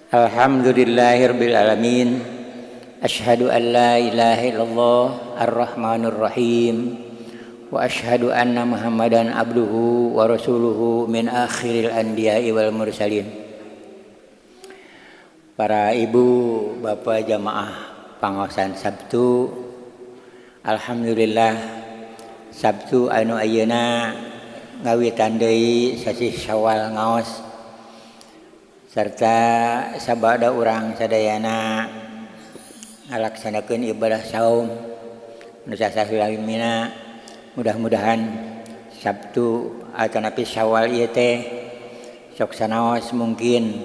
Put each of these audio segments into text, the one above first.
Alhamdulillahirabbil alamin. Asyhadu an la ilaha illallah ar-rahmanur rahim wa asyhadu anna Muhammadan abduhu wa rasuluhu min akhiril anbiya'i wal mursalin. Para ibu, bapak jamaah pangaosan Sabtu, alhamdulillah Sabtu anu ayeuna ngawitan deui sasi Syawal ngaos serta sabada urang sadayana ngalaksanakeun ibadah saum nu sasahilamina. Mudah-mudahan Sabtu atanapi Syawal ieu teh sok sanaos mungkin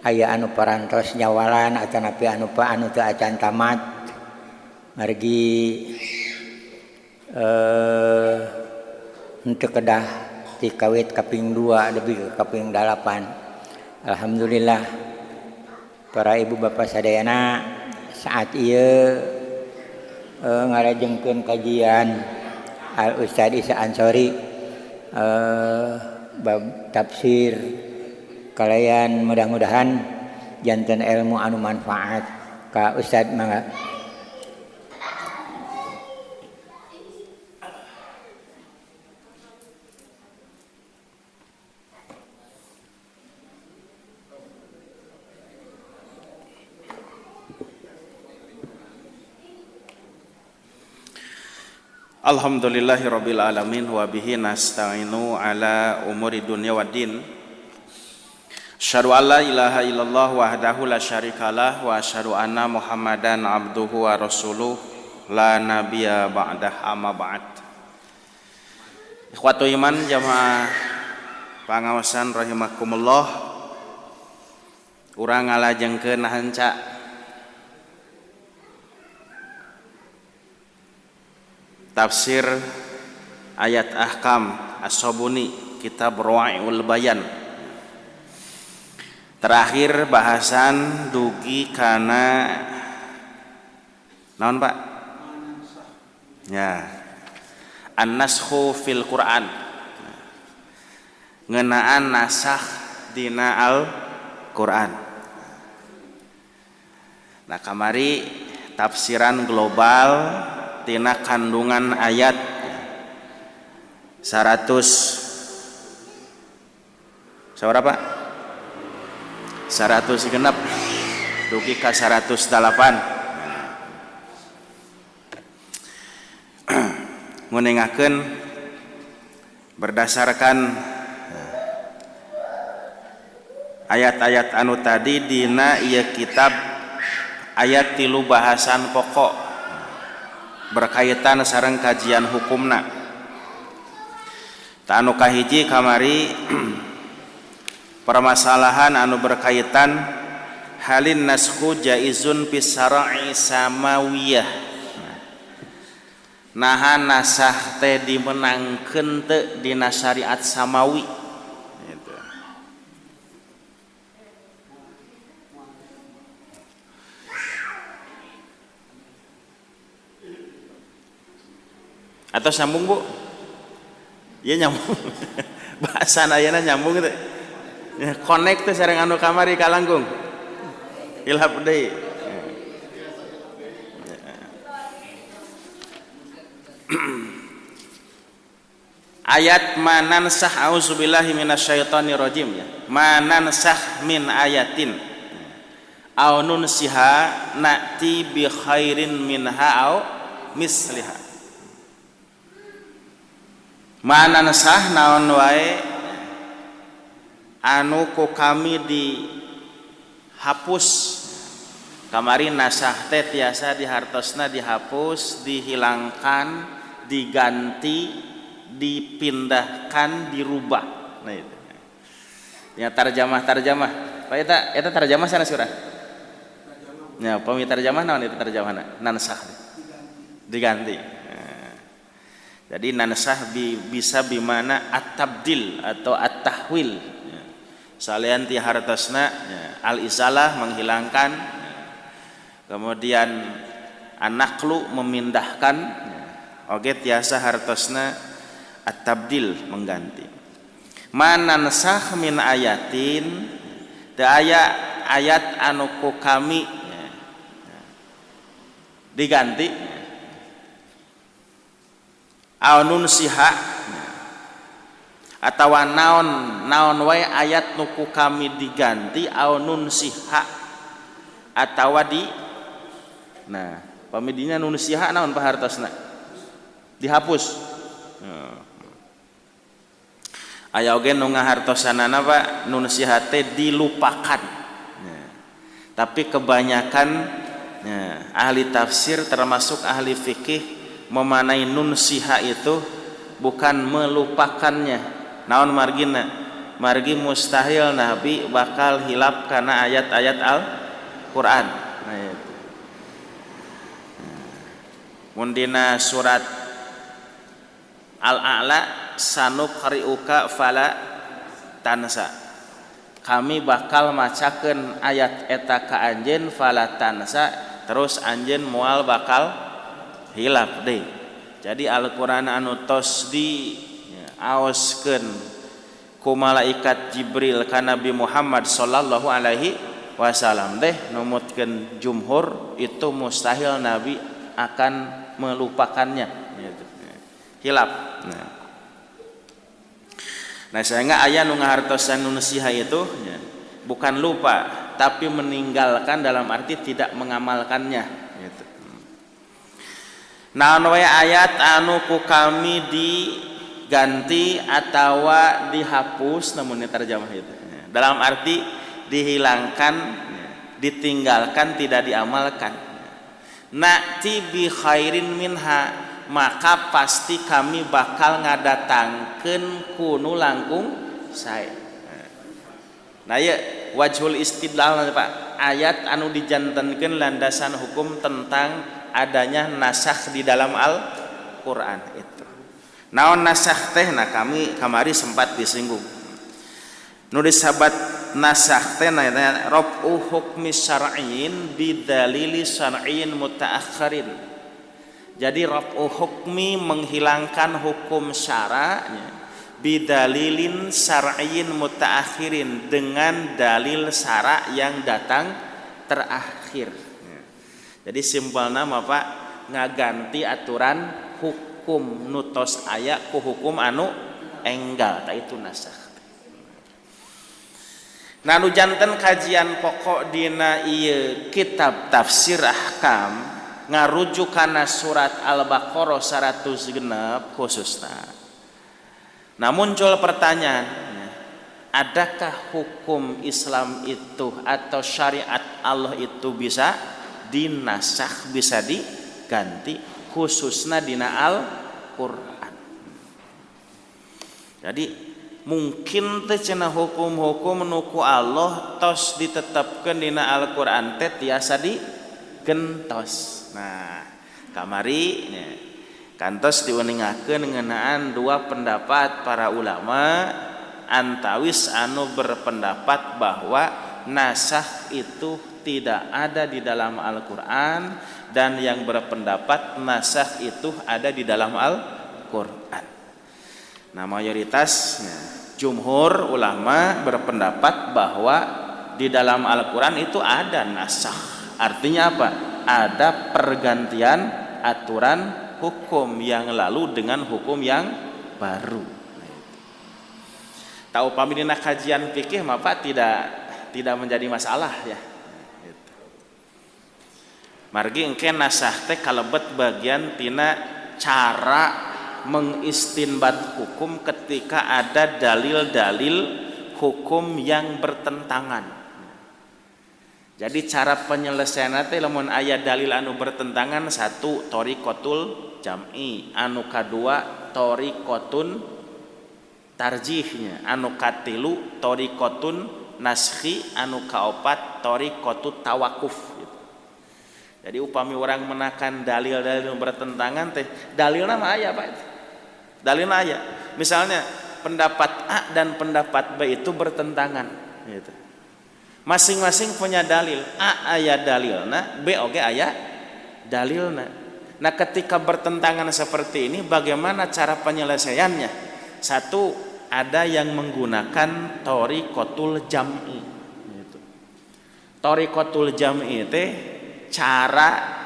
aya anu parantos nyawalan atanapi anu teu acan tamat margi henteu kedah ti kawit kaping 2 lebih ke kaping 8. Alhamdulillah para ibu bapak sadayana saat ieu ngarajengkeun kajian Al Ustad Isa Ansori bab tafsir kalayan mudah-mudahan janten ilmu anu manfaat ka Ustad mangga. Alhamdulillahirabbil alamin wa bihi nasta'inu ala umuri dunya waddin. Asyhadu an la ilaha illallah wahdahu la syarikalah wa asyhadu anna Muhammadan abduhu wa rasuluh la nabiyya ba'dah amma ba'd. Ikhwatu iman jamaah pangaosan rahimakumullah, urang ngalajengkeun hanca tafsir ayat ahkam As-Sabuni kitab Rawa'iul Bayan. Terakhir bahasan dugi kana naon Pak? Ya. An-naskhu fil Quran. Ngeunaan nasakh dina Al-Quran. Nah, kamari tafsiran global tina kandungan ayat 100 sabarapa? 100 genep dugi ka 108. Ngunengakeun berdasarkan ayat-ayat anu tadi dina ieu kitab ayat 3 bahasan pokok berkaitan sareng kajian hukumna. Ta anu kahiji kamari permasalahan anu berkaitan halin naskhu jaizun fis syara'i samawiyah. Naha nasakh teh dimenangkeun teu dina syariat samawi. Gitu. Atau sambung Bu? Iya nyambung. Bahasan ayeuna nyambung teh. Connect teh sareng anu kamari kalangkung. Ilhap deui. Ayat manansah auzubillahi minasyaitonir rajim ya. Manansah min ayatin aw nunsiha na'ti bi khairin minha aw misliha. Mana nasah naon wae anu ku kami dihapus. Kamari nasah teh tiasa dihartosna dihapus, dihilangkan, diganti, dipindahkan, dirubah. Nah itu. Ya tarjamah. Pak eta tarjamah sana surah. Ya pami tarjamah naon itu tarjamahna? Nansah. Diganti. Jadi nansah bisa bimana at-tabdil atau at-tahwil. Salian ti hartosna al-izalah menghilangkan, kemudian an-naqlu memindahkan, oge tiasa hartosna at-tabdil mengganti. Manansah min ayatin teu aya ayat anu ku kami diganti aunun siha atawa naon wae ayat nu ku kami diganti aunun siha atawa di nah pamidinya nun siha naon pahartosna dihapus aya oge nu ngahartosanana Pak nun siha teh dilupakan tapi kebanyakan ahli tafsir termasuk ahli fikih memanai nun siha itu bukan melupakannya naon margina margi mustahil Nabi bakal hilap karena ayat-ayat Al-Quran nah itu mundina surat Al-A'la sanuqri'uka fala tansa kami bakal macakeun ayat eta ka anjeun fala tansa terus anjeun moal bakal hilap deui jadi Al-Quran anu tos di aoskeun ku malaikat Jibril ka Nabi Muhammad sallallahu alaihi wasallam teh numutkeun jumhur itu mustahil Nabi akan melupakannya hilap nah sehingga aya nu ngahartosan nun siha itu bukan lupa tapi meninggalkan dalam arti tidak mengamalkannya gitu. Naon wae ayat anu ku kami diganti atawa dihapus namun terjemah itu dalam arti dihilangkan ditinggalkan tidak diamalkan na'ti bi khairin minha maka pasti kami bakal ngadatangkeun kunu langkung sae nah ya wajhul istidlal Pak ayat anu dijantenkeun landasan hukum tentang adanya nasakh di dalam Al-Qur'an itu naon nasakh teh nah kami kamari sempat disinggung nu disabat nasakh teh na rafu hukmi syar'iyyin bidalili syar'iyyin mutaakhirin jadi rafu hukmi menghilangkan hukum syara'nya bidalilin syar'iyyin mutaakhirin dengan dalil syara' yang datang terakhir jadi simpelna mah Pak ngaganti aturan hukum nutos aya ku hukum anu enggal tah itu nasakh nah nu janten kajian pokok dina ieu kitab tafsir ahkam ngarujuk kana surat Al-Baqarah 106 khususna nah muncul pertanyaan adakah hukum Islam itu atau syariat Allah itu bisa dinasakh bisa diganti khususna dina Al-Qur'an jadi mungkin teh cenah hukum-hukum nu ku Allah tos ditetepkeun dina Al-Qur'an teh tiasa digentos. Nah, kamari kantos diuningakeun ngeunaan dua pendapat para ulama antawis anu berpendapat bahwa nasakh itu tidak ada di dalam Al-Qur'an dan yang berpendapat nasakh itu ada di dalam Al-Qur'an. Nah mayoritasnya jumhur ulama berpendapat bahwa di dalam Al-Quran itu ada nasakh artinya apa? Ada pergantian aturan hukum yang lalu dengan hukum yang baru tahu pamidina kajian fikih maka tidak menjadi masalah ya margi engke nasakh teh kalebet bagian tina cara mengistinbat hukum ketika ada dalil-dalil hukum yang bertentangan. Jadi cara penyelesaian teh lamun aya dalil anu bertentangan satu thariqatul jam'i, anu kadua thariqatun tarjihnya, anu katilu thariqatun naskhi, anu kaopat thariqatut tawakuf. Jadi upami orang menakan dalil-dalil bertentangan teh dalilna mah aya Pak. Dalilna aya. Misalnya pendapat A dan pendapat B itu bertentangan gitu. Masing-masing punya dalil. A aya dalilna, B oge aya dalilna. Nah, ketika bertentangan seperti ini bagaimana cara penyelesaiannya? Satu, ada yang menggunakan thariqatul jam'i gitu. Thariqatul jam'i teh cara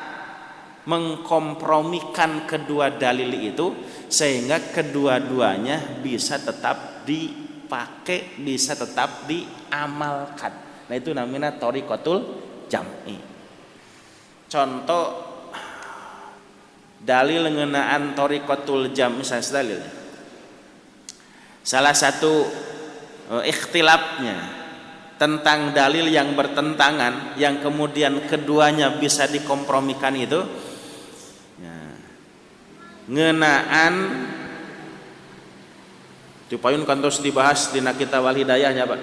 mengkompromikan kedua dalil itu sehingga kedua-duanya bisa tetap dipakai, bisa tetap diamalkan. Nah itu namanya thariqatul jam'i. Contoh dalil ngeunaan thariqatul jam'i dalil. Salah satu ikhtilafnya tentang dalil yang bertentangan yang kemudian keduanya bisa dikompromikan itu ngeunaan dipayun kantos dibahas dina kitab Wal Hidayahnya Pak.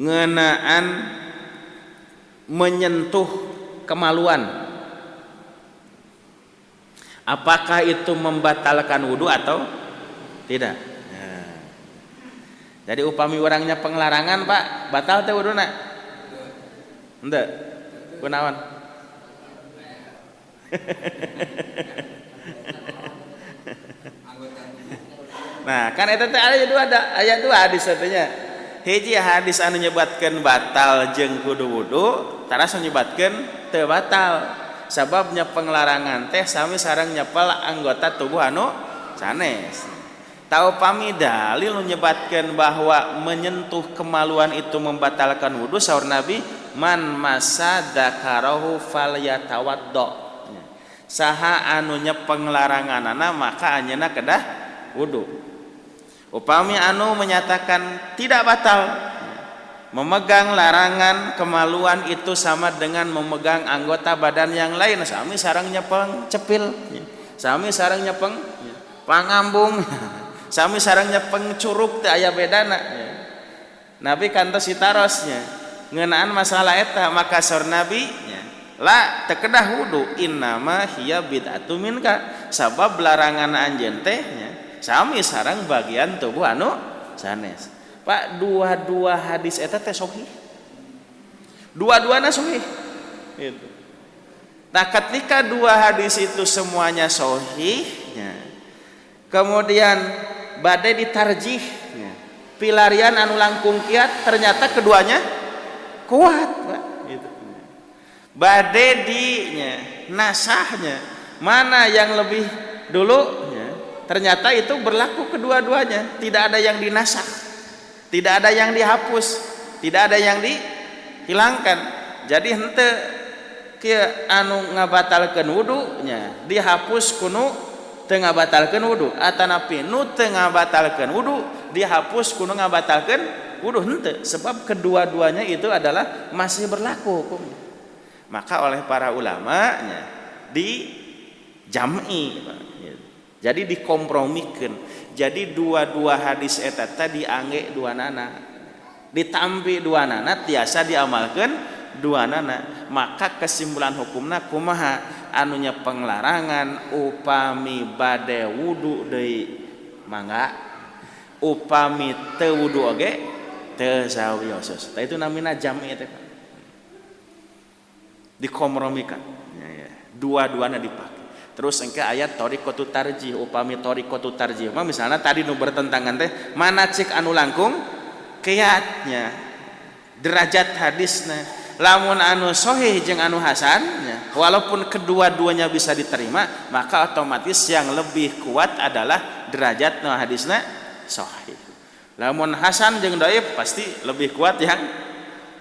Ngeunaan menyentuh kemaluan, apakah itu membatalkan wudu atau tidak? Jadi upami orangnya penglarangan Pak, batal teh wuduna? Henteu. Kunaon? Nah, kan eta teh aya dua hadis teh. Hiji hadis anu nyebatkeun batal jeung kudu wudu, taras nyebatkeun teu batal. Sababnya penglarangan teh sami sareng nyepel anggota tubuh anu sanes. Tahu pami dalil nyebatkeun bahwa menyentuh kemaluan itu membatalkan wudu, saur Nabi man masa dzakarahu falyatawaddo. Saha anu nyepeng laranganana maka anjeunna kedah wudu. Upami anu menyatakan tidak batal, memegang larangan kemaluan itu sama dengan memegang anggota badan yang lain, sami sareng nyepeng cepil, sami sareng nyepeng pangambung, sami sareng nyepeng curug teh aya bedana. Nabi kantos sitarosnya ngeunaan masalah eta, maka saur Nabi la teu kedah wudu, innama hiya bid'atu minka, sabab larangan anjeun teh sami sareng bagian tubuh anu sanes. Pak, dua-dua hadis eta teh sahih. Dua-duana sahih. Gitu. Nah, ketika dua hadis itu semuanya sahih, kemudian badai ditarjih, pilarian anu langkung kiat ternyata keduanya kuat, Pak. Gitu. Badai di nasahnya mana yang lebih dulu, ternyata itu berlaku kedua-duanya, tidak ada yang dinasah, tidak ada yang dihapus, tidak ada yang dihilangkan. Jadi henteu kieu anu ngabatalkeun wudunya dihapus kuno teu ngabatalkeun wudu, atanapi nu teu ngabatalkeun wudu dihapus kuno ngabatalkeun wudu, henteu, sebab kedua-duanya itu adalah masih berlaku hukumnya. Maka oleh para ulama di jam'i, jadi dikompromikeun. Jadi dua-dua hadis eta tadi diangge duanana, ditampi duanana, tiasa diamalkeun duanana. Maka kesimpulan hukumna kumaha? Anunya penglarangan upami bade wudu deui mangga, upami teu wudu oge teu sawios. Tah itu namina jam'i teh. Dikompromikan. Dua-duana dipakai. Terus engke ayat thariqatut tarjih, upami thariqatut tarjih mah misalnya tadi nu bertentangan teh mana cik anu langkung kiatnya derajat hadisna, lamun anu sahih jeung anu hasan walaupun kedua-duanya bisa diterima maka otomatis yang lebih kuat adalah derajat nu hadisna sahih. Lamun hasan jeung dhaif pasti lebih kuat yang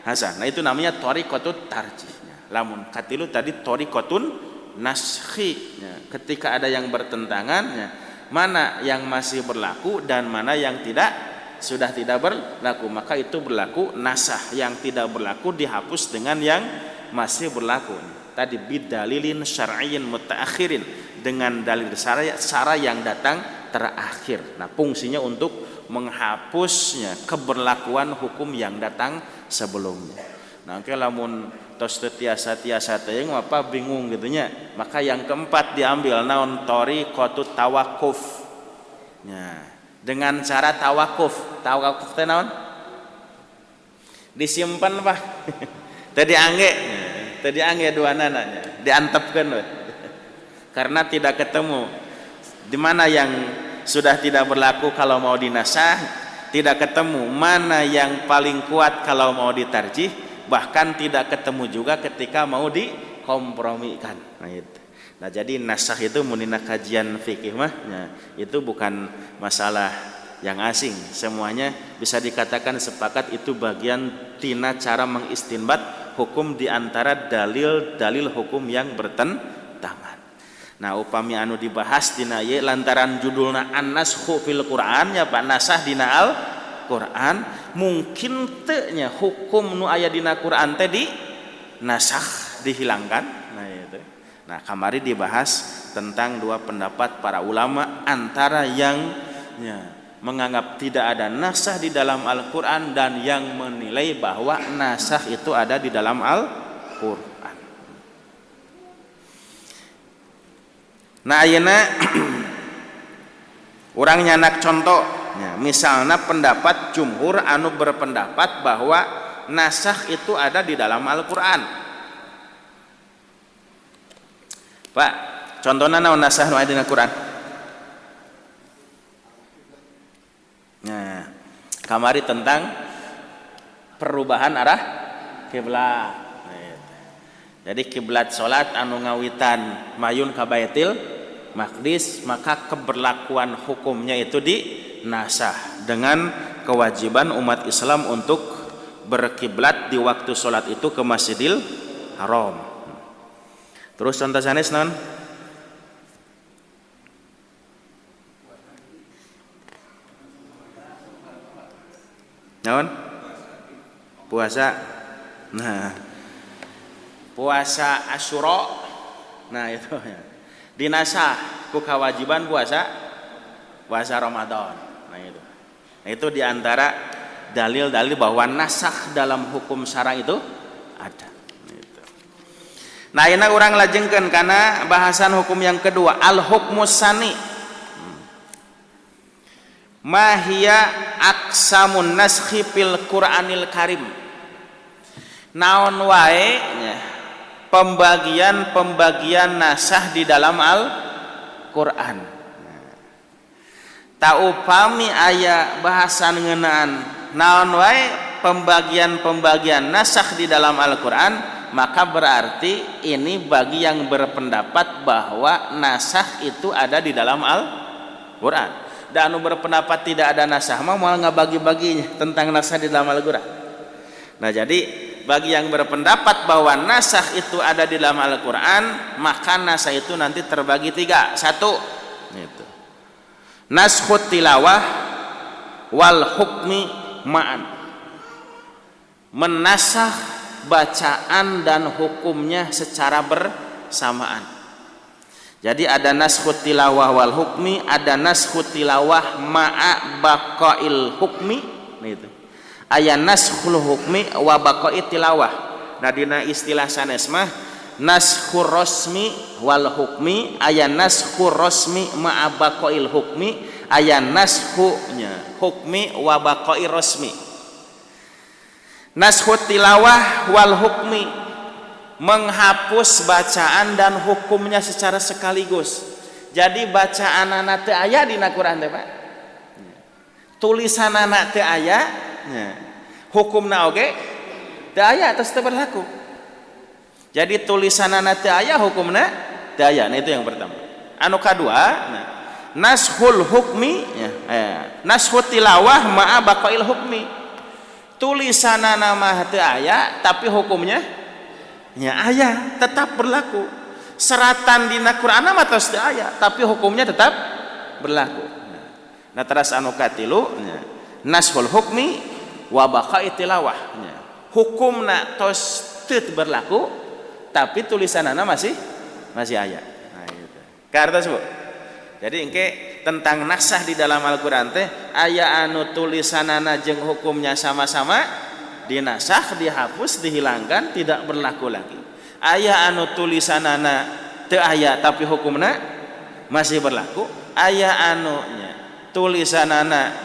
hasan. Nah itu namanya thariqatut tarjihnya. Lamun katilu tadi thariqatun naskhi, ketika ada yang bertentangan, mana yang masih berlaku dan mana yang sudah tidak berlaku, maka itu berlaku nasah. Yang tidak berlaku dihapus dengan yang masih berlaku. Tadi bidalilin syar'iyyin mutaakhirin, dengan dalil syara yang datang terakhir. Nah, fungsinya untuk menghapusnya keberlakuan hukum yang datang sebelumnya. Nah, lamun tos tiasa teuing apa bingung gitunya, maka yang keempat diambil naon thariqatut tawakuf. Dengan cara tawakuf teh naon? Disimpan Pak. Tadi angge duanana diantepkeun we. Karena tidak ketemu di mana yang sudah tidak berlaku kalau mau dinasah, tidak ketemu mana yang paling kuat kalau mau ditarjih, bahkan tidak ketemu juga ketika mau dikompromikan. Nah, jadi nasakh itu munina kajian fikih mah itu bukan masalah yang asing, semuanya bisa dikatakan sepakat itu bagian tina cara mengistinbat hukum di antara dalil-dalil hukum yang bertentangan. Nah, upami anu dibahas dina ieu lantaran judulna an-naskhu fil Qur'an nya Pak, nasah dina Al-Qur'an, mungkin teu nya hukum nu aya dina Qur'an teh di nasakh, dihilangkan. Nah, itu. Nah, kamari dibahas tentang dua pendapat para ulama, antara yang menganggap tidak ada nasakh di dalam Al-Qur'an dan yang menilai bahwa nasakh itu ada di dalam Al-Qur'an. Nah, ayeuna urang nyanak contoh, misalnya pendapat jumhur anu berpendapat bahwa nasakh itu ada di dalam Al-Qur'an. Pak, contohna naon nasakh nu aya dina Qur'an? Nah, kamari tentang perubahan arah kiblat. Jadi kiblat salat anu ngawitan mayun ka Baitul Maqdis, maka keberlakuan hukumnya itu dinasah dengan kewajiban umat Islam untuk berkiblat di waktu salat itu ke Masjidil Haram. Terus contoh sanes naon? Naon? Puasa. Nah, puasa Asyura. Nah, itu ya. Dinasah ku kewajiban puasa Ramadan. Nah, itu. Nah, itu diantara dalil-dalil bahwa nasakh dalam hukum syara itu ada. Nah, ini orang lajengkeun karena bahasan hukum yang kedua, al-hukmus sani. Mahia aksamun naskhi fil Qur'anil Karim. Naon wae pembagian nasah di dalam Al-Qur'an. Taupami aya bahasan ngeunaan naon wae pembagian nasah di dalam Al-Qur'an, maka berarti ini bagi yang berpendapat bahwa nasah itu ada di dalam Al-Qur'an. Dan anu berpendapat tidak ada nasah mah malah ngabagi-baginya tentang nasah di dalam Al-Qur'an. Nah, jadi bagi yang berpendapat bahwa nasah itu ada di dalam Al-Qur'an, maka nasah itu nanti terbagi tiga. Satu, itu naskhut tilawah wal hukmi ma'an. Menasah bacaan dan hukumnya secara bersamaan. Jadi ada naskhut tilawah wal hukmi, ada naskhut tilawah ma'a baqail hukmi. Nah, itu. Aya naskhul hukmi wa baqa'i tilawah. Nah, dina istilah sanes mah naskhur rasmi wal hukmi, aya naskhur rasmi ma'a baqail hukmi, aya naskhunya hukmi wa baqa'i rasmi. Naskhut tilawah wal hukmi, menghapus bacaan dan hukumnya secara sekaligus. Jadi bacaan anak teu aya dina Quran teh, Pak. Tulisan anak teu aya, hukumna oge teu aya, terus teu berlaku. Jadi tulisan anak teu aya, hukumna teu aya. Nah, itu yang pertama. Anu kadua, nashul hukmi, nashut tilawah ma'a baqail hukmi. Tulisanana mah teu aya, tapi hukumnya aya, tetap berlaku. Seratan dina Qur'an mah tos teu aya, tapi hukumnya tetap berlaku. Nah, teras anu katilu, nashul hukmi wa baqa'i tilawah. Hukumna tos teu berlaku, tapi tulisanana masih aya. Nah, gitu. Kartos, Bu. Jadi engke tentang nasah di dalam Al-Qur'an teh aya anu tulisanana jeung hukumnya sama-sama dinasah, dihapus, dihilangkan, tidak berlaku lagi. Aya anu tulisanana teu aya tapi hukumna masih berlaku. Aya anu tulisanana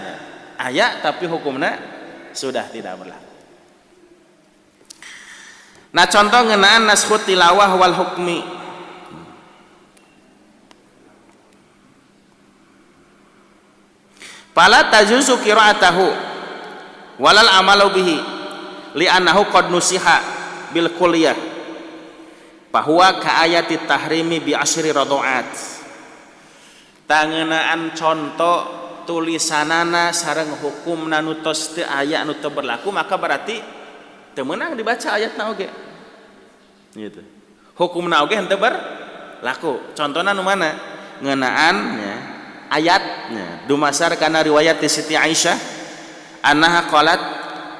aya tapi hukumna sudah tidak berlaku. Nah, contoh ngeunaan naskhut tilawah wal hukmi. fala tajuzu qira'atahu walal amalu bihi li'annahu qad nusiha bil kulliyah bahwa ka ayati tahrimi bi asyri radhaat. Tangeunaan contoh tulisanana sareng hukumna nu tos teu aya anu teu berlaku, maka berarti teu meunang dibaca ayatna oge. Gitu. Hukumna oge henteu berlaku. Contohna nu mana? Ngeunaan nya ayatnya dumasar kana riwayat Siti Aisyah annaha qalat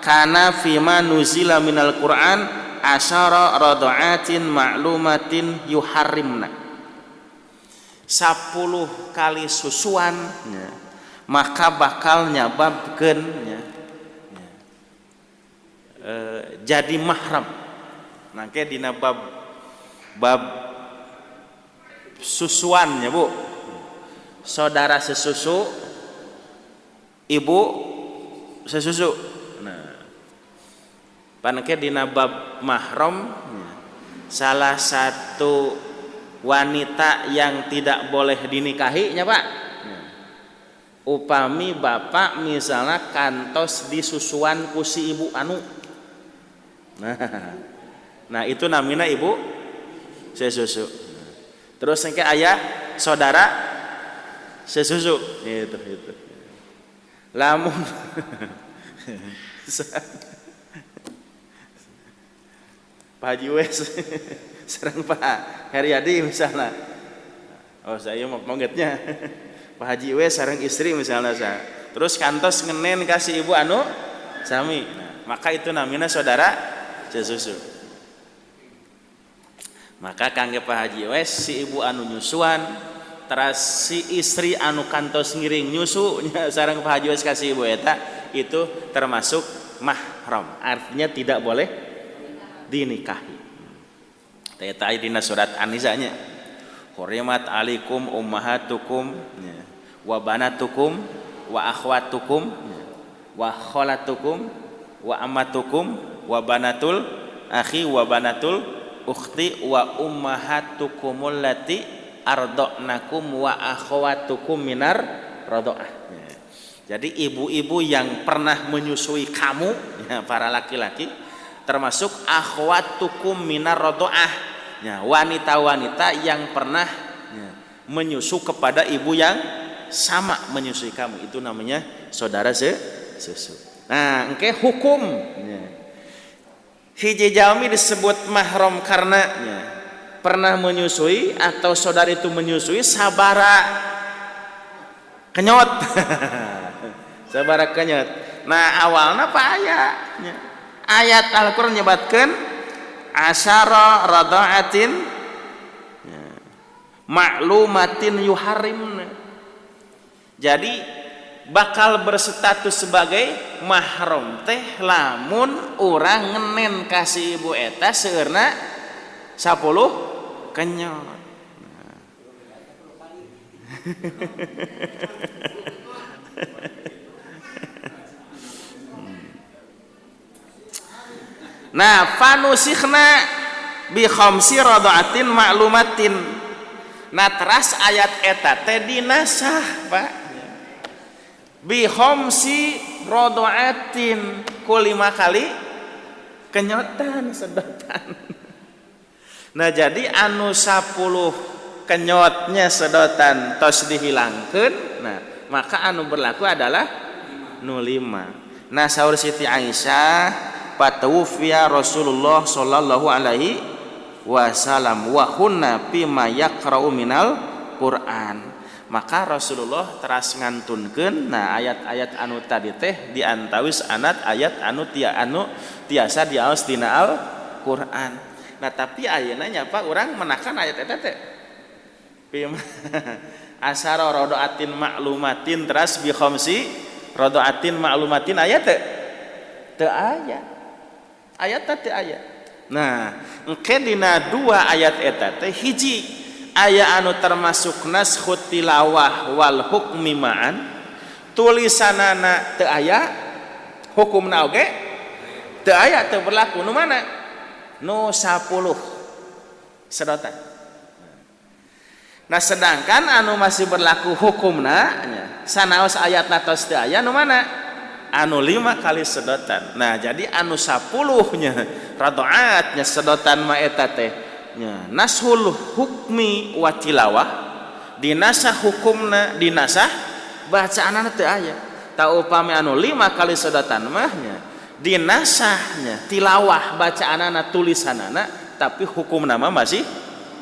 kana fima nuzila minal Qur'an asyara radhaatin ma'lumatin yuharrimna. 10 kali susuan ya, maka bakal nyababkeun ya, jadi mahram. Nangke dina bab susuannya Bu, saudara sesusu, ibu sesusu. Nah, panake dina bab mahram salah satu wanita yang tidak boleh dinikahi nya Pak. Upami bapak misalnya kantos disusuan ku si ibu anu. Nah itu namina ibu sesusu. Terus engke aya saudara sesusu itu. Lamun Pak Haji Wes sareng Pak Heriadi misalnya. Oh saya mau mongetnya. Pak Haji Wes sareng istri misalnya saya. Terus kantos ngenen kasih ibu anu sami. Nah, maka itu namanya saudara sesusu. Maka kangge Pak Haji Wes si ibu anu nyusuan teras si istri anu kantos ngiring nyusu sareng Pak Haji Wes kasih ibu eta itu termasuk mahram. Artinya tidak boleh dinikahi. Eta dina surat An-Nisa nya. Hurimat alaikum ummahatukum wa banatukum wa akhwatukum wa khalatukum wa ammatukum wa banatul akhi wa banatul ukhti wa ummahatukumul lati arda'nakum wa akhwatukum minar radha'ah. Jadi ibu-ibu yang pernah menyusui kamu ya, para laki-laki termasuk akhwatukum minar radha'ah ya, wanita-wanita yang pernah ya, menyusu kepada ibu yang sama menyusui kamu, itu namanya saudara sesusu. Nah engke hukum ya. Hiji jalmi disebut mahram karena ya, pernah menyusui atau saudara itu menyusui sabara kenyot. Sabara kenyot. Nah awalna apa ayatnya? Ayat Al-Qur'an nyebatkeun asyara radhaatin ya, ma'lumatin yuharrimna. Jadi bakal berstatus sebagai mahram teh lamun urang ngenen kasih ibu eta seueurna 10 kenyot. Nah, fanusikhna bi khamsi radhaatin ma'lumatin. Nah, teras ayat eta teh dinasah, Pak. Bi khamsi radhaatin ku 5 kali kenyotan sedotan. Nah, jadi anu 10 kenyotnya sedotan tos dihilangkeun. Nah, maka anu berlaku adalah nu 5. Nah, saur Siti Aisyah patawfiya Rasulullah sallallahu alaihi wasallam wa hunna bima yaqra'u minal Qur'an. Maka Rasulullah teras ngantunkeun nah ayat-ayat anu tadi teh diantawis anat ayat anu tiasa diaos dina Al-Qur'an. Nah tapi ayeuna nya Pak urang menakan ayat eta teh. Asara radhaatin ma'lumatin teras bi khamsi radhaatin ma'lumatin ayat teu aya. Ayat teh aya. Nah, engke dina 2 ayat eta teh hiji aya anu termasuk naskhut tilawah wal hukmi ma'an. Tulisanana teu aya, hukumna oge teu aya, teu berlaku. Nu mana? Nu 10 sedotan. Nah, sedangkan anu masih berlaku hukumna nya sanaos ayatna tos teu aya nu mana anu 5 kali sedotan. Nah jadi anu 10-nya radhaatnya sedotan mah eta teh nya nashul hukmi wa tilawah, dinasah hukumna dinasah bacaanna teu aya. Ta upami anu 5 kali sedotan mah nya dinasahnya tilawah bacaanna tulisanana tapi hukumna mah masih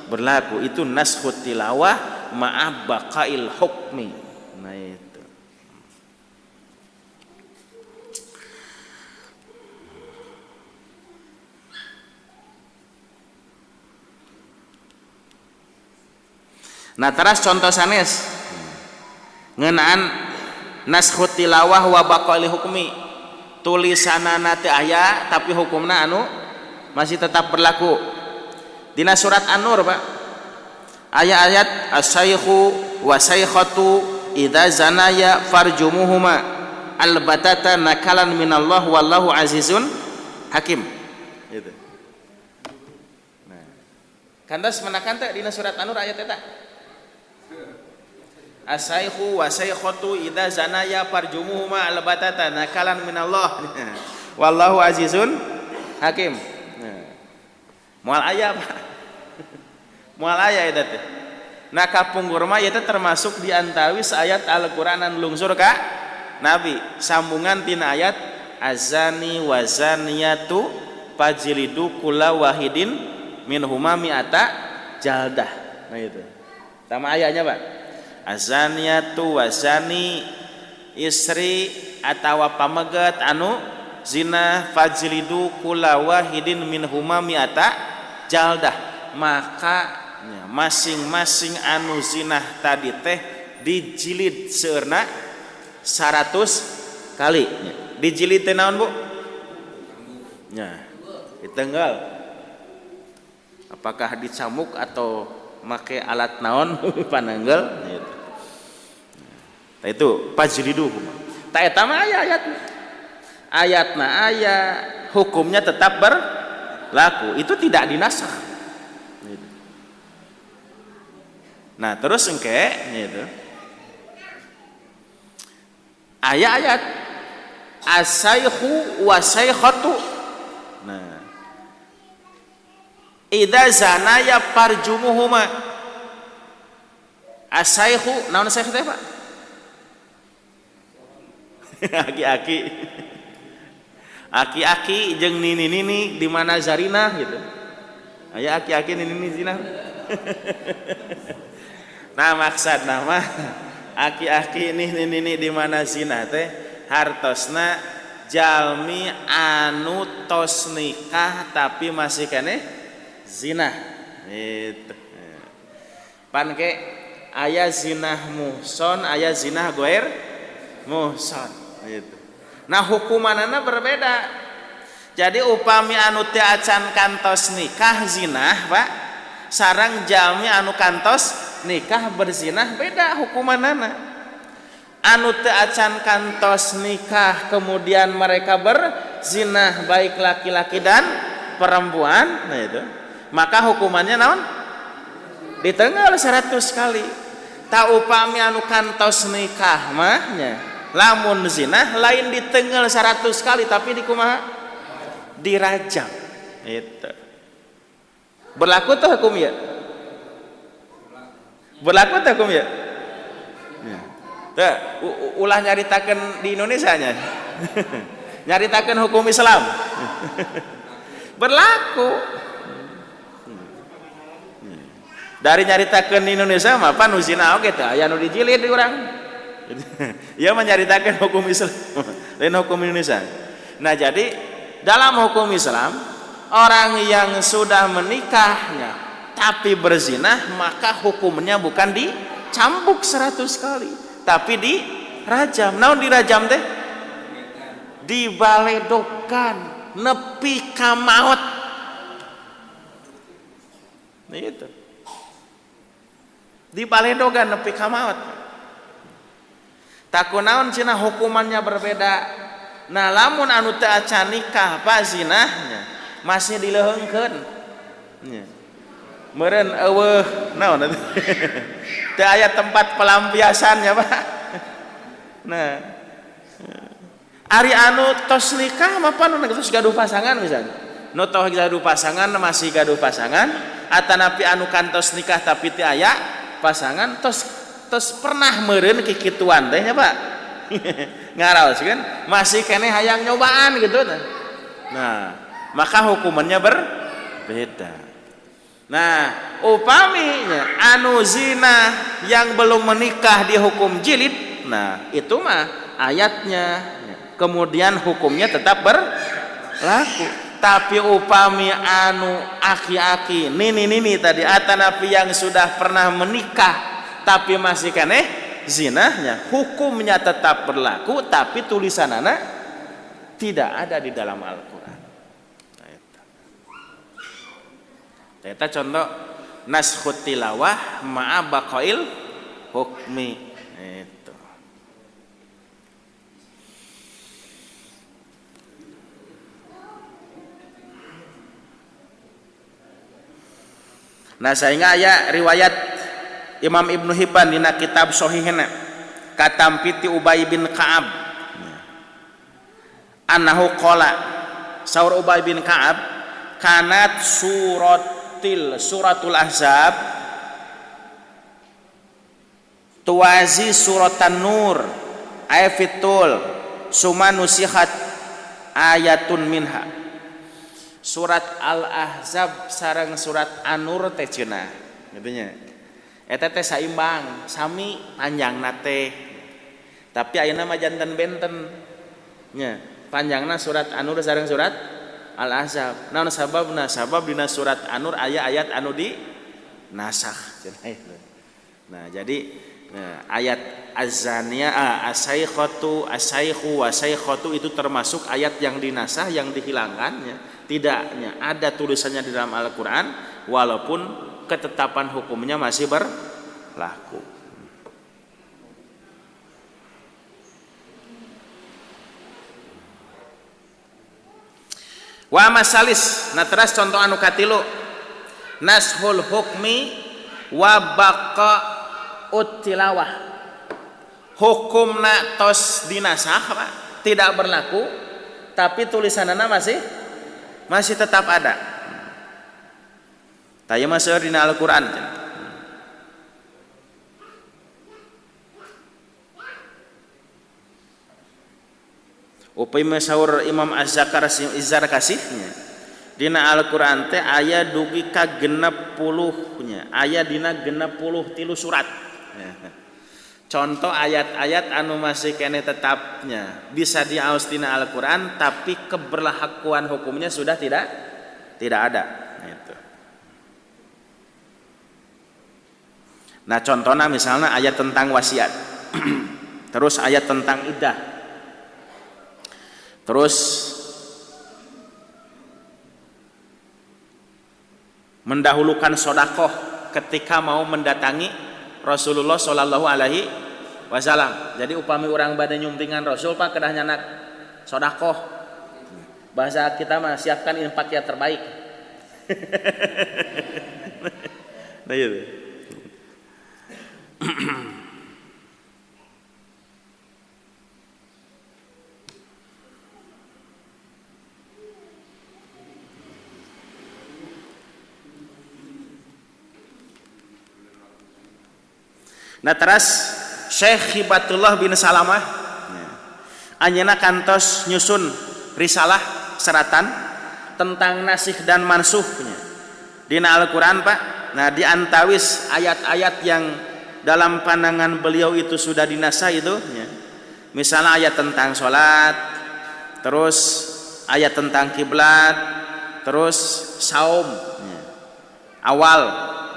berlaku. Itu nashut tilawah ma'a baqail hukmi. Nah itu. Nah teras contoh sanes ngeunaan nashut tilawah wa baqail hukmi, tulisanana teu aya tapi hukumna anu masih tetap berlaku. Dina surat An-Nur Pak, ayat-ayat as-saykhu wa saykhatu idza zanaya farjumuhuma albatata nakalan minallah wallahu azizun hakim. Gitu. Nah. Kantos menakan teh dina surat An-Nur ayat eta. As-saykhu wa saykhatu idza zanaya farjumuhuma albatata nakalan minallah wallahu azizun hakim. Moal aya Pak. Moal aya eta teh. Nah kapungkur mah eta termasuk di antawis ayat Al-Qur'anan lungsur ka Nabi. Sambungan tina ayat azani wa zaniyatu fajlidu kulla wahidin minhuma mi'ata jaldah. Nah itu. Sama ayatnya Pak. Azaniyatu wa zani istri atawa pamegat anu zina fajlidu kulla wahidin minhuma mi'ata jaldah, maka masing-masing anu zinah tadi teh dijilid seurna 100 kali. Dijilid teh naon Bu? Nya, ditenggal. Apakah dicamuk atau make alat naon pananggal gitu. Tah itu fajlidu. Tah eta mah aya ayatna. Ayatna aya, hukumnya tetap berlaku, itu tidak dinasakh. Nah terus engke gitu. Ayat-ayat as-saykhu wa saykhatu. Nah. Idza zanaya farjumuhuma. As-saykhu naon saykh teh Pak? Aki-aki. Aki-aki jeung nini-nini di mana zarina gitu. Aya aki-aki nini-nini zina. Nah maksud nama aki-aki nini-nini di mana zina teh hartosna jalmi anu tos nikah tapi masih keneh zina. Gitu. Pan ke aya zina muhson, aya zina goer muhson gitu. Nah hukumanana berbeda. Jadi upami anu teu acan kantos nikah zinah Pak, sareng jalmi anu kantos nikah berzinah beda hukumanana. Anu teu acan kantos nikah kemudian mereka berzinah baik laki-laki dan perempuan, nah itu maka hukumannya naon? Ditenggal 100 kali. Ta upami anu kantos nikah mahnya lamun zina lain ditenggal 100 kali tapi di kumaha? Dirajam. Itu. Berlaku tuh hukum ya? Berlaku tuh hukum ya? Tuh, ulah nyaritakeun di Indonesia nya. Nyaritakeun hukum Islam. Berlaku. Dari nyaritakeun di Indonesia mah pan nu zina oge teh aya nu dijilid di urang. Ia menyaritakan hukum Islam lain hukum Indonesia. Nah jadi dalam hukum Islam orang yang sudah menikahnya tapi berzinah maka hukumnya bukan dicambuk 100 kali tapi dirajam. Naon dirajam teh? Dibaledokan nepi ka maot. Itu dibaledogan nepi ka maot. Takunaon cina hukumannya berbeda. Nah lamun anu teu acan nikah pa zinahnya masih dileungkeun. Nya. Meureun eueuh naon teu aya tempat pelampiasannya Pak. Nah, ari anu tos nikah mah pan tos gaduh pasangan misalnya. Nu tos gaduh pasangan masih gaduh pasangan, atanapi anu kantos nikah tapi teu aya pasangan tos pernah meureun kikituan teh nya Pak. Ngaraos kan masih keneh hayang nyobaan gitu. Nah, maka hukumannya berbeda. Nah, upaminya anu zina yang belum menikah dihukum jilid, nah itu mah ayatnya. Kemudian hukumnya tetap berlaku. Tapi upami anu aki-aki, nini tadi atanapi yang sudah pernah menikah tapi masih keneh zinahnya, hukumnya tetap berlaku tapi tulisanana tidak ada di dalam Al-Qur'an. Eta contoh naskhut tilawah ma'a baqail hukmi itu. Nah sehingga aya riwayat Imam Ibnu Hibban dina kitab sahihna katampiti Ubay bin Ka'ab annahu qala saur Ubay bin Ka'ab kanat suratul ahzab tuwazi suratan nur ayatul suma nusihat ayatun minha. Surat al-ahzab sareng surat an-nur teh cenah gitunya eta teh saimbang sami panjangna teh tapi ayeuna mah janten benten nya panjangna surat an-nur sareng surat al-ahzab. Naon sababna? Sabab dina surat an-nur aya ayat anu di nasakh cenah itu. Nah, jadi ayat az-zaniyah as-saikhatu as-saikhu was-saikhatu itu termasuk ayat yang dinasakh yang dihilangkannya. Tidaknya ada tulisannya di dalam Al-Qur'an walaupun ketetapan hukumnya masih berlaku. Wa masalis natras contoh anu katilu nashul hukmi wa baqa'ut tilawah. Hukumna tos dinasakh tidak berlaku tapi tulisanana masih tetap ada. Taya masuk dina Al-Qur'an. Upay masaur Imam Az-Zarkasihnya dina Al-Qur'an teh aya dugi ka 60 nya. Aya dina 63 surat. Contoh ayat-ayat anu masih kene tetapnya bisa diaos dina Al-Qur'an tapi keberlakuan hukumnya sudah tidak ada gitu. Nah contohnya misalnya ayat tentang wasiat terus ayat tentang iddah terus mendahulukan sodakoh ketika mau mendatangi Rasulullah Shallallahu Alaihi Wasallam. Jadi upami orang bade nyumpingan Rasul Pak kedah nyanak sodakoh. Bahasa kita mah siapkan infak yang terbaik. Nah gitu. Nah teras Syekh Hibatullah bin Salamah anjeunna kantos nyusun risalah seratan tentang nasikh dan mansukhnya dina Al-Qur'an Pak. Nah di antawis ayat-ayat yang dalam pandangan beliau itu sudah dinasakh itu misalnya ayat tentang sholat, terus ayat tentang kiblat, terus saum awal.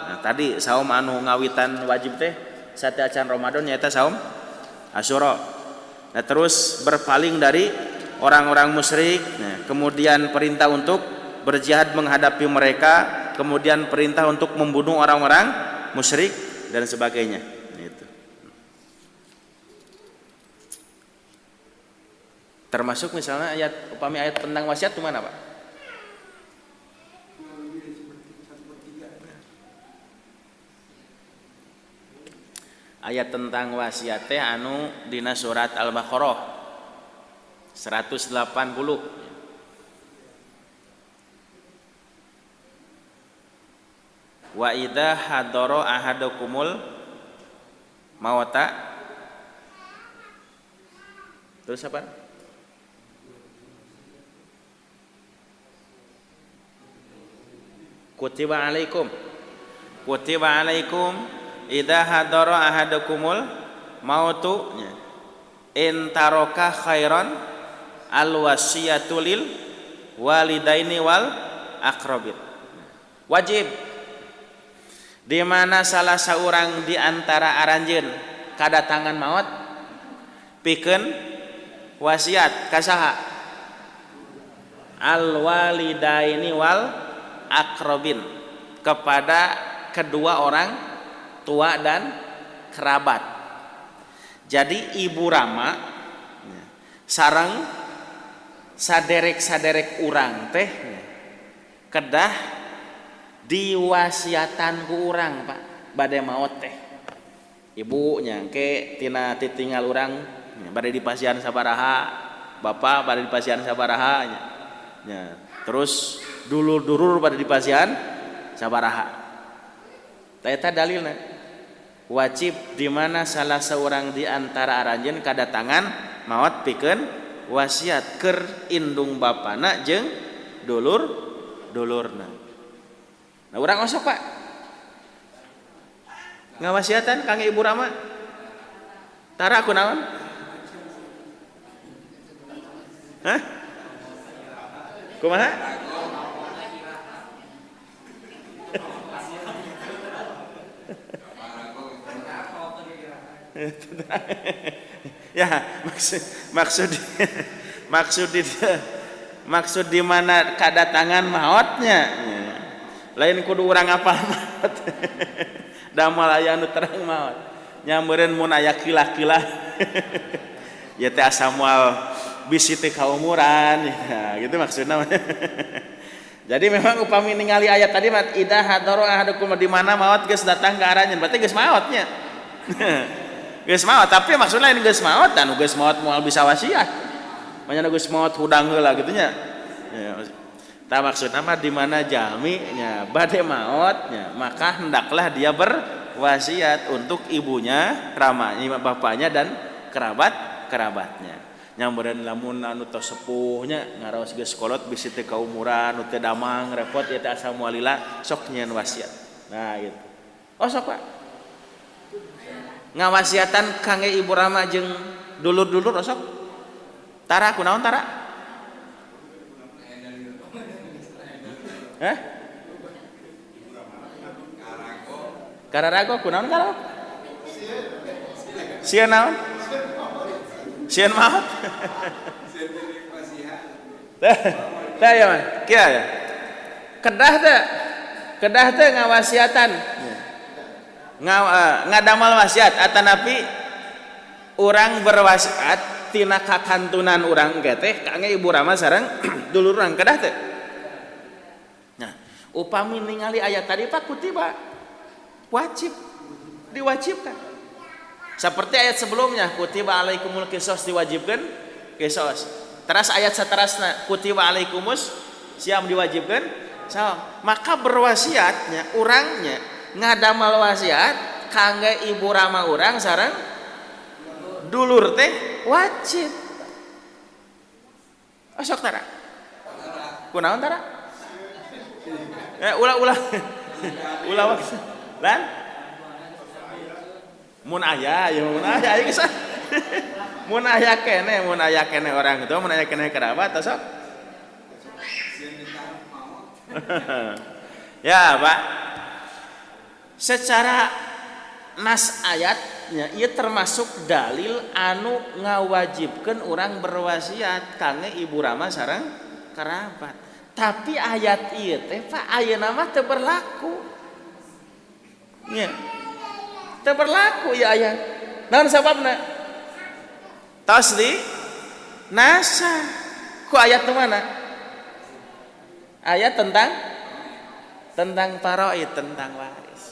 Nah tadi saum anu ngawitan wajib teh sate acan Ramadan nyaeta saum Asyura. Nah terus berpaling dari orang-orang musyrik, nah, kemudian perintah untuk berjihad menghadapi mereka, kemudian perintah untuk membunuh orang-orang musyrik dan sebagainya. Itu. Termasuk misalnya upami ayat tentang wasiat itu mana Pak? ayat tentang wasiat teh anu dina surat Al-Baqarah 180. Wa idza hadara ahadakumul mauta. Terus apa? Kutiba alaikum idza hadara ahadakumul mautu in taraka khairan al wasiyatu lil walidaini wal aqrabin. Wajib di mana salah seorang di antara aranjeun kadatangan maut pikeun wasiat ka saha? Al walidaini wal aqrabin, kepada kedua orang tua dan kerabat. Jadi ibu rama sareng saderek-saderek urang teh kedah diwasiatan ku urang Pak bade maot teh. Ibu nyangke tina titinggal urang bade dipasihan sabaraha, bapak bade dipasihan sabaraha nya. Terus dulur-dulur pada dipasihan sabaraha. Eta dalilna wajib di mana salah seorang di antara aranjeun kadatangan maot pikeun wasiat keur indung bapana jeung dulurna. Nah urang osok Pak ngawasiatan kangge ibu rama tara kunaon? Hah? Kumaha? Ya maksud di mana kadatangan maotnya lain kudu urang apal maot damal aya nu terang maot nyameureun mun aya kilah-kilah ya teh asa moal bisi teh kaumuran ya gitu maksudna. Jadi memang upami ningali ayat tadi mah idza hadara ahadukum di mana maut geus datang ke aranjeun berarti geus maotnya. Geus maot tapi maksudna ini geus maot anu geus maot moal bisa wasiat. Manyana geus maot hudang heula kitu nya. Ya, tah maksudna mah di mana jalmi nya bade maot nya maka hendaklah dia berwasiat untuk ibunya, ramanya, bapaknya dan kerabatnya. Nyameureun lamun anu tos sepuhnya ngaraos geus kolot bisi teh kaumuran nu teh damang repot ya teh asa moal lila sok nyieun wasiat. Nah gitu. Oh sok Pak. Ngawasiatan kangge ibu rama jeung dulur-dulur sok. Tara kunaon tara? Hah? Kararago kunaon karago? Sieun naon? Sieun maot. Tah ya mah, kieu ya. Kedah teh ngawasiatan. Ngadamal wasiat atanapi urang berwasiat tina kakantunan urang ge teh kangge ibu rama sareng dulur urang kedah teh. Nah, upami ningali ayat tadi Pak kutiba wajib diwajibkan. Seperti ayat sebelumnya kutiba alaikumul qisas diwajibkan qisas. Terus ayat saterasna kutiba alaikumus siam diwajibkan saum. Maka berwasiatnya urangnya ngadamal wasiat kangge ibu rama urang sareng dulur teh wajib. Osok tara. Kunaon tara? Ulah lan mun aya ya mun aya geus mun aya kene orang itu mun aya kene kerabat sok ya Pak secara nas ayatnya ieu termasuk dalil anu ngawajibkeun urang berwasiat kangge ibu rama sareng kerabat tapi ayat ieu teh Pak ayeuna mah teu berlaku nya teu berlaku ya aya naon sababna tasdi nasa ku ayat nu mana ayat tentang faraid tentang waris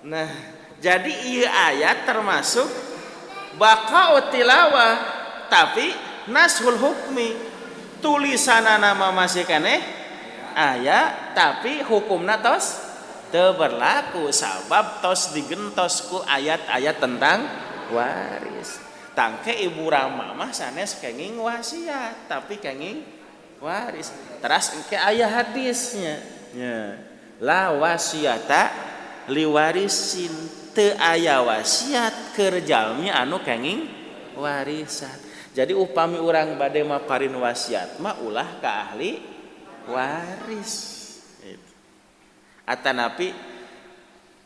Nah, jadi ieu ayat termasuk baqa'ut tilawah tapi nashul hukmi. Tulisanana masih keneh aya tapi hukumna tos teu berlaku sabab tos digentos ku ayat-ayat tentang waris. Tangke ibu Rama mah sanes kenging wasiat tapi kenging waris. Teras engke aya hadisnya. Ya. La wasiata liwarisin, teu aya wasiat keur jalmi anu kenging warisan. Jadi upami urang bade maparin wasiat mah ulah ka ahli waris. Atanapi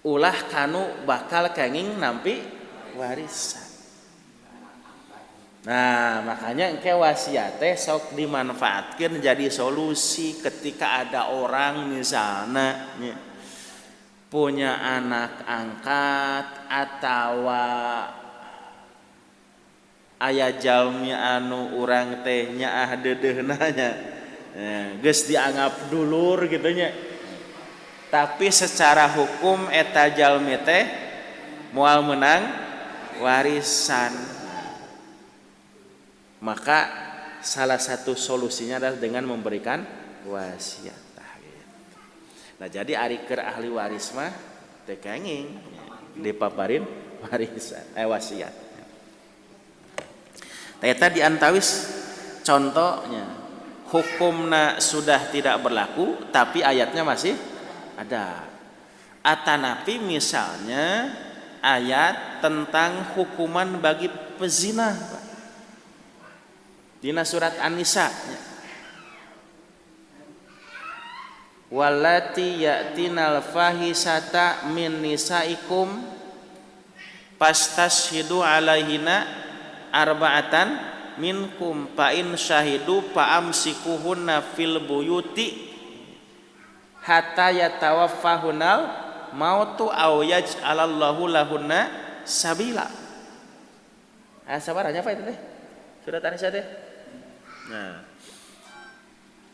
ulah kanu bakal kenging nampi warisan. Nah, makanya engke wasiat teh sok dimanfaatkeun jadi solusi ketika ada orang misalnya punya anak angkat atawa aya jalmi anu urang teh nyaah deudeuna nya. Geus dianggap dulur gitu nya. Tapi secara hukum eta jalmi teh moal menang warisan. Maka salah satu solusinya adalah dengan memberikan wasiat. Nah, jadi ari keur ahli waris mah teu kenging dipaparin warisan wasiat. Eta diantawis contohnya hukumna sudah tidak berlaku tapi ayatnya masih ada. Atanapi misalnya ayat tentang hukuman bagi pezina dina surat An-Nisa, wallati ya'tinal fahisata min nisaikum fastashhidu alaihina arba'atan minkum fa in syahidu fa amsikuhunna fil buyuti hatta yatawaffahunal mautu aw yaj'alallahu lahunna sabila. Sabaranya apa itu teh? Surat An-Nisa teh. Nah,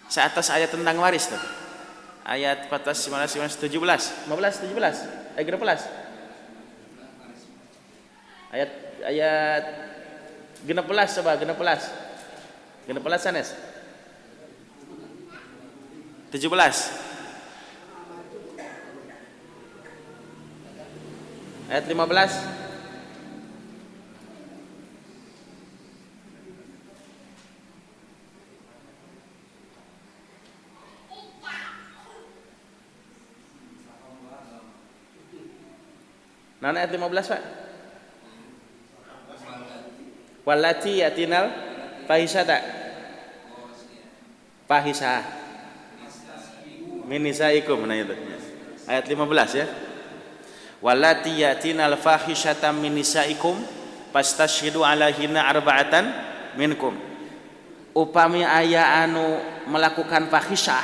seatas ayat tentang waris tuh. Ayat 14, 15, 17. 15, 17. Ayat 16. Ayat 16 coba 16. 16 sanes. 17. Ayat 15. Nah, ayat 15 Pak. Wallati yatinal fahisata. Fahisah. Min nisaikum, nah itu. Ayat 15 ya. Wallati yatinal fahisata min nisaikum fastashhidu alaihinna arba'atan minkum. Upami aya anu melakukan fahisah.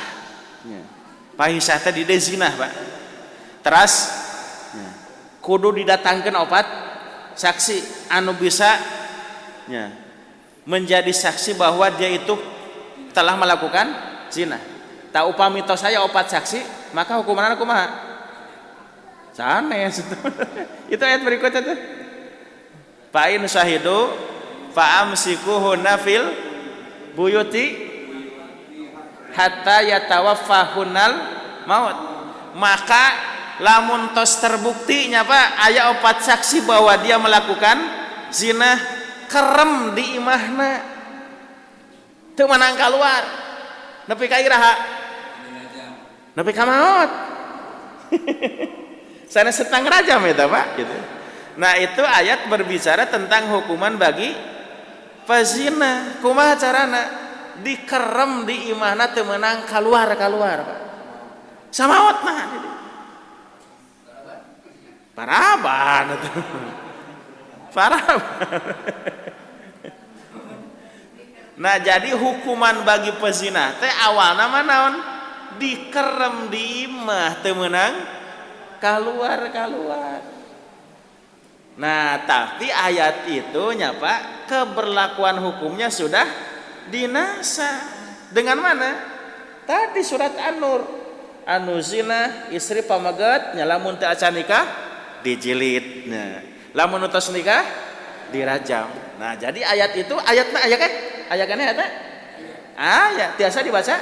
Fahisah teh di zina, Pak. Teras kudu didatangkan opat saksi anu bisa menjadi saksi bahwa dia itu telah melakukan zina. Tak upami tos saya opat saksi maka hukumanna kumaha? Sanes itu ayat berikutnya tuh. Fa in syahidu fa amsikuhunna fil buyuti hatta yatawaffahunal maut. Maka lamun tos terbuktinya Pak aya opat saksi bahwa dia melakukan zina kerem di imahna teu manang keluar nepi ka iraha nepi ka maot sanes setang rajam eta Pak gitu. Nah itu ayat berbicara tentang hukuman bagi pezina. Kumaha carana? Dikerem di imahna teu meunang keluar Pak. Samaot mah paraban itu. Paraban. Nah, jadi hukuman bagi pezina teh awalna mah naon? Dikerem di imah teu meunang keluar. Nah, tapi ayat itu nya Pak, keberlakuan hukumnya sudah dinasa. Dengan mana? Tadi surat An-Nur. Anu zina istri pamaget nya lamun teu acan nikah dijilid. Nah, lamun utos nikah dirajam. Nah, jadi ayat itu ayatna aya kan? Ayakannya eta? Ayat tiasa dibaca?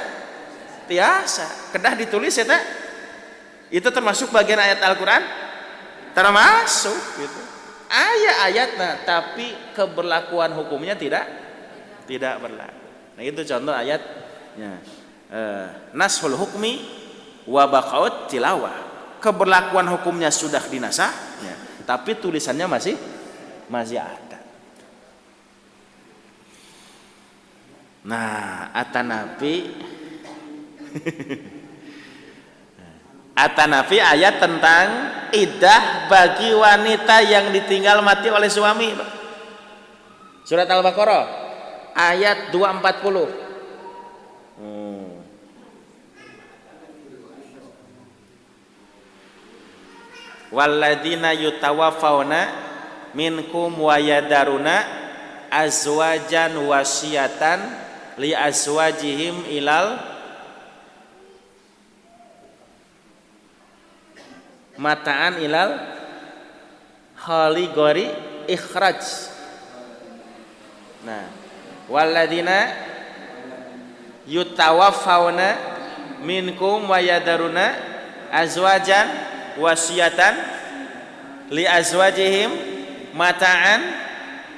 Tiasa. Kedah ditulis eta? Itu termasuk bagian ayat Al-Qur'an? Termasuk gitu. Ayatna tapi keberlakuan hukumnya tidak berlaku. Nah, itu contoh ayatnya. Nashul hukmi wa baqaut tilawah. Keberlakuan hukumnya sudah dinasah, ya, tapi tulisannya masih ada. Nah, Atanafi ayat tentang iddah bagi wanita yang ditinggal mati oleh suami. Surat Al-Baqarah ayat 240. Walladzina yutawaffawna minkum wa yadaruna azwajan wasiyatan li azwajihim ilal mataan ilal hali gori ikhraj. Nah, walladzina yutawaffawna minkum wa yadaruna azwajan wasiyatan li azwajihim mata'an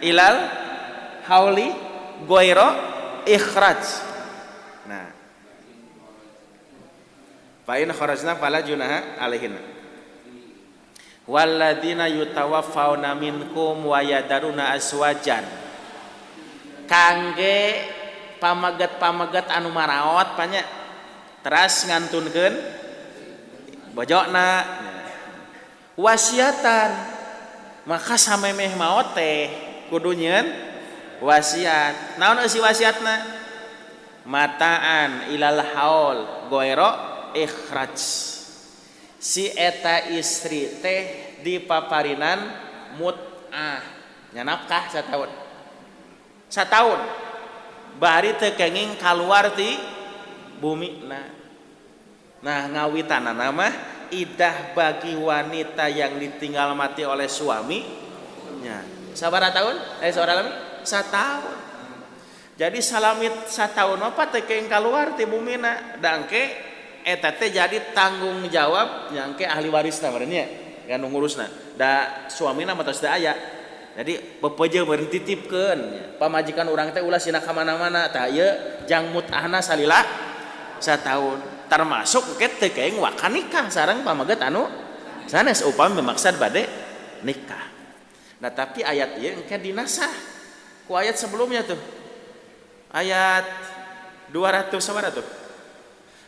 ilal hauli ghaira ikhraj. Nah, fa in kharajna fala junaha alaihinna walladzina yutawaffawna minkum wa yadaruna azwajan kangge pamaget-pamaget anu maraot panya teras ngantunkeun bojona wasiatan maka samemeh maot teh kudu nyeun wasiat. Naon eusi wasiatna? Mataan ilal haul goero ikhraj. Si eta istri teh dipaparinan mut'ah nya nafkah sataun bari teu kenging kaluar ti bumina. Nah, ngawitanana mah iddah bagi wanita yang ditinggal mati oleh suaminya. Sabaraha tahun? Saudara lami? 1 tahun. Jadi salamit 1 tahun apa teh keung kaluar ti bumina dangke eta teh jadi tanggung jawab nyangke ahli warisna barennya kan ngurusna. Da suamina mah tos teu aya. Jadi pepeje beureun titipkeun pamajikan urang teh ulah sina ka mana-mana tah ieu jang mut'ahna salila 1 tahun. Termasuk ket teu keung waka nikah sareng pamaget anu sanes upami maksad bade nikah. Nah, tapi ayat ieu engke dinasah ku ayat sebelumnya tuh. Ayat 200 sabaraha tuh?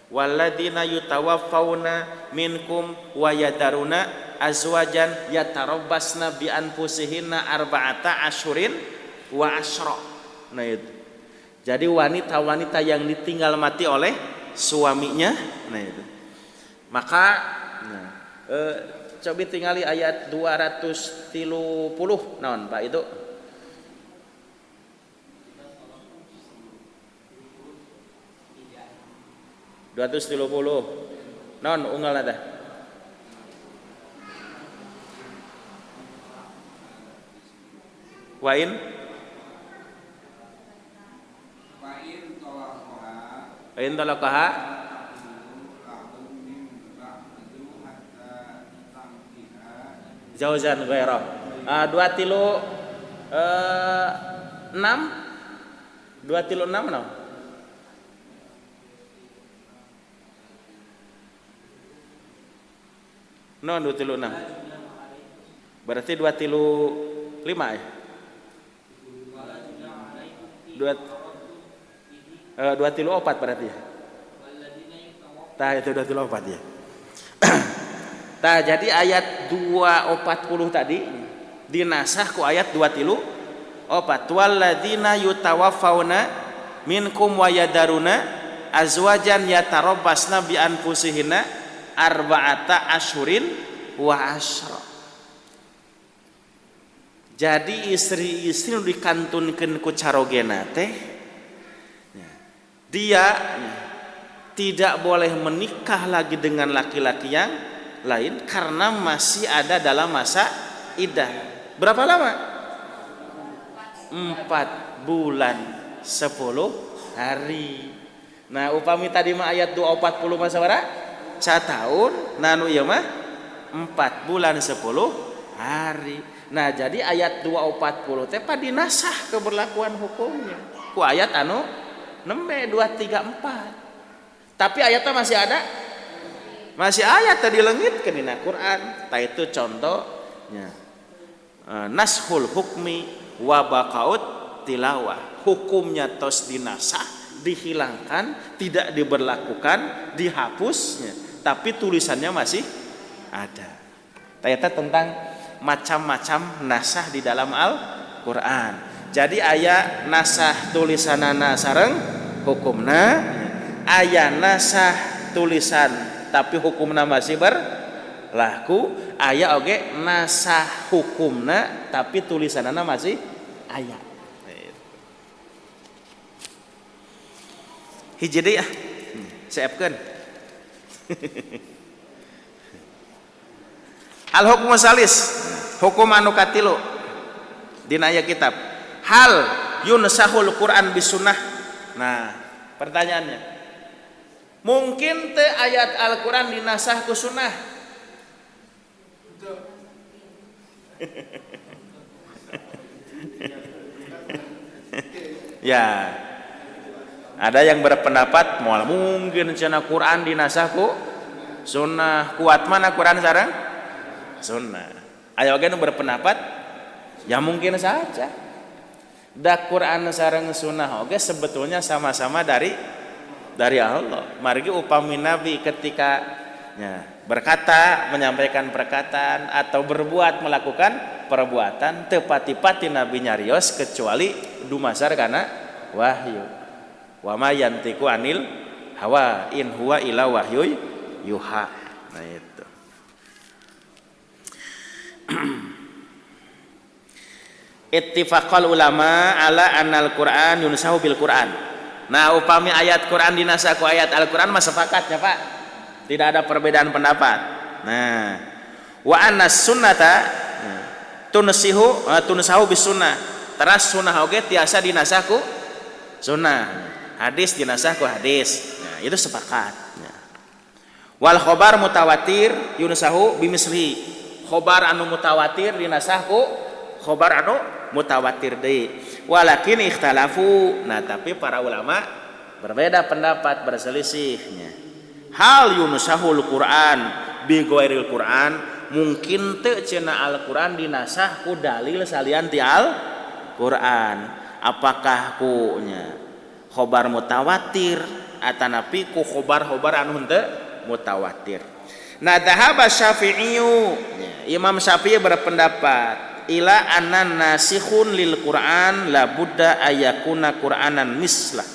Walladzina yutawaffawna minkum wa yadaruna azwajan yatarabbasna bi anfusihinna arba'ata asyurin wa asyra. Nah, itu. Jadi wanita-wanita yang ditinggal mati oleh suaminya, nah itu. Maka coba tingali ayat 230 naon Pak itu? naon unggal ada? Wain talaqaha zaujan ghairah. 236 no. No 236. Berarti 235 ya. 234 berarti ya. Tah itu 234 ya. Tah jadi ayat 240 tadi dinasah ku ayat 234. Walladzina yutawaffawna minkum wa yadaruna azwajan yatarabbasna bi anfusihinna arba'ata asyurin wa asyra. Jadi istri-istri dikantunkeun ku carogena teh dia tidak boleh menikah lagi dengan laki-laki yang lain karena masih ada dalam masa iddah. Berapa lama? 4 bulan 10 hari. Nah upami tadi mah ayat 240 masa wara 1 tahun, nanu ieu mah 4 bulan 10 hari. Nah jadi ayat 240 teh dinasah keberlakuan hukumnya ku ayat anu nembe 234. Tapi ayatnya masih ada, masih ayat tadi leungitkeun dina Quran. Tah itu contohnya nashul hukmi wa baqaut tilawah. Hukumnya tos dinasah, dihilangkan, tidak diberlakukan, dihapusnya, tapi tulisannya masih ada. Tah eta tentang macam-macam nasah di dalam Al-Quran. Jadi aya nasah tulisanana sareng hukumna, aya nasah tulisan tapi hukumna masih berlaku, aya oge nasah hukumna tapi tulisanana masih aya. Hiji deui ah. Siapkeun. Al-hukmu salis, hukum anu katilu dina aya kitab. Hal yunsahul Quran bisunnah. Nah, pertanyaannya, mungkin teu ayat Al-Quran dinasah ku sunnah? Ya, ada yang berpendapat moal mungkin cenah Quran dinasah ku sunnah. Kuat mana Quran sareng sunnah? Aya oge nu berpendapat ya mungkin saja. Da Quran sareng sunnah oge sebetulnya sama-sama dari Allah. Margi upami Nabi ketika berkata, menyampaikan perkataan atau berbuat, melakukan perbuatan, teu pati-pati Nabi nyarios kecuali dumasar kana wahyu. Wa ma yantiqu anil hawa in huwa illa wahyu yuha. Nah itu. Ittifaqal ulama ala annal Quran yunsahu bil Quran. Nah, upami ayat Quran dinasah ku ayat Al-Quran mah sepakat ya, Pak. Tidak ada perbedaan pendapat. Nah, wa annas sunnata tunsahu bis sunnah. Teras sunnah oge tiasa dinasah ku sunnah. Hadis dinasah ku hadis. Nah, itu sepakat. Wal khobar mutawatir yunsahu bimisli. Khobar anu mutawatir dinasah ku khobar anu mutawatir deui. Walakin ikhtalafu. Nah, tapi para ulama berbeda pendapat, berselisihnya. Hal yunusahul Quran bi ghairil Quran, mungkin teu cenah Al-Quran dinasah ku dalil salian ti Al-Quran. Apakah ku khobar mutawatir atanapi ku khobar-khobar anu henteu mutawatir. Nah, dhahaba Syafi'iyyu, Imam Syafi'i berpendapat ila annan nasikhun lil Quran la budda ayakuna Qur'anan mislah,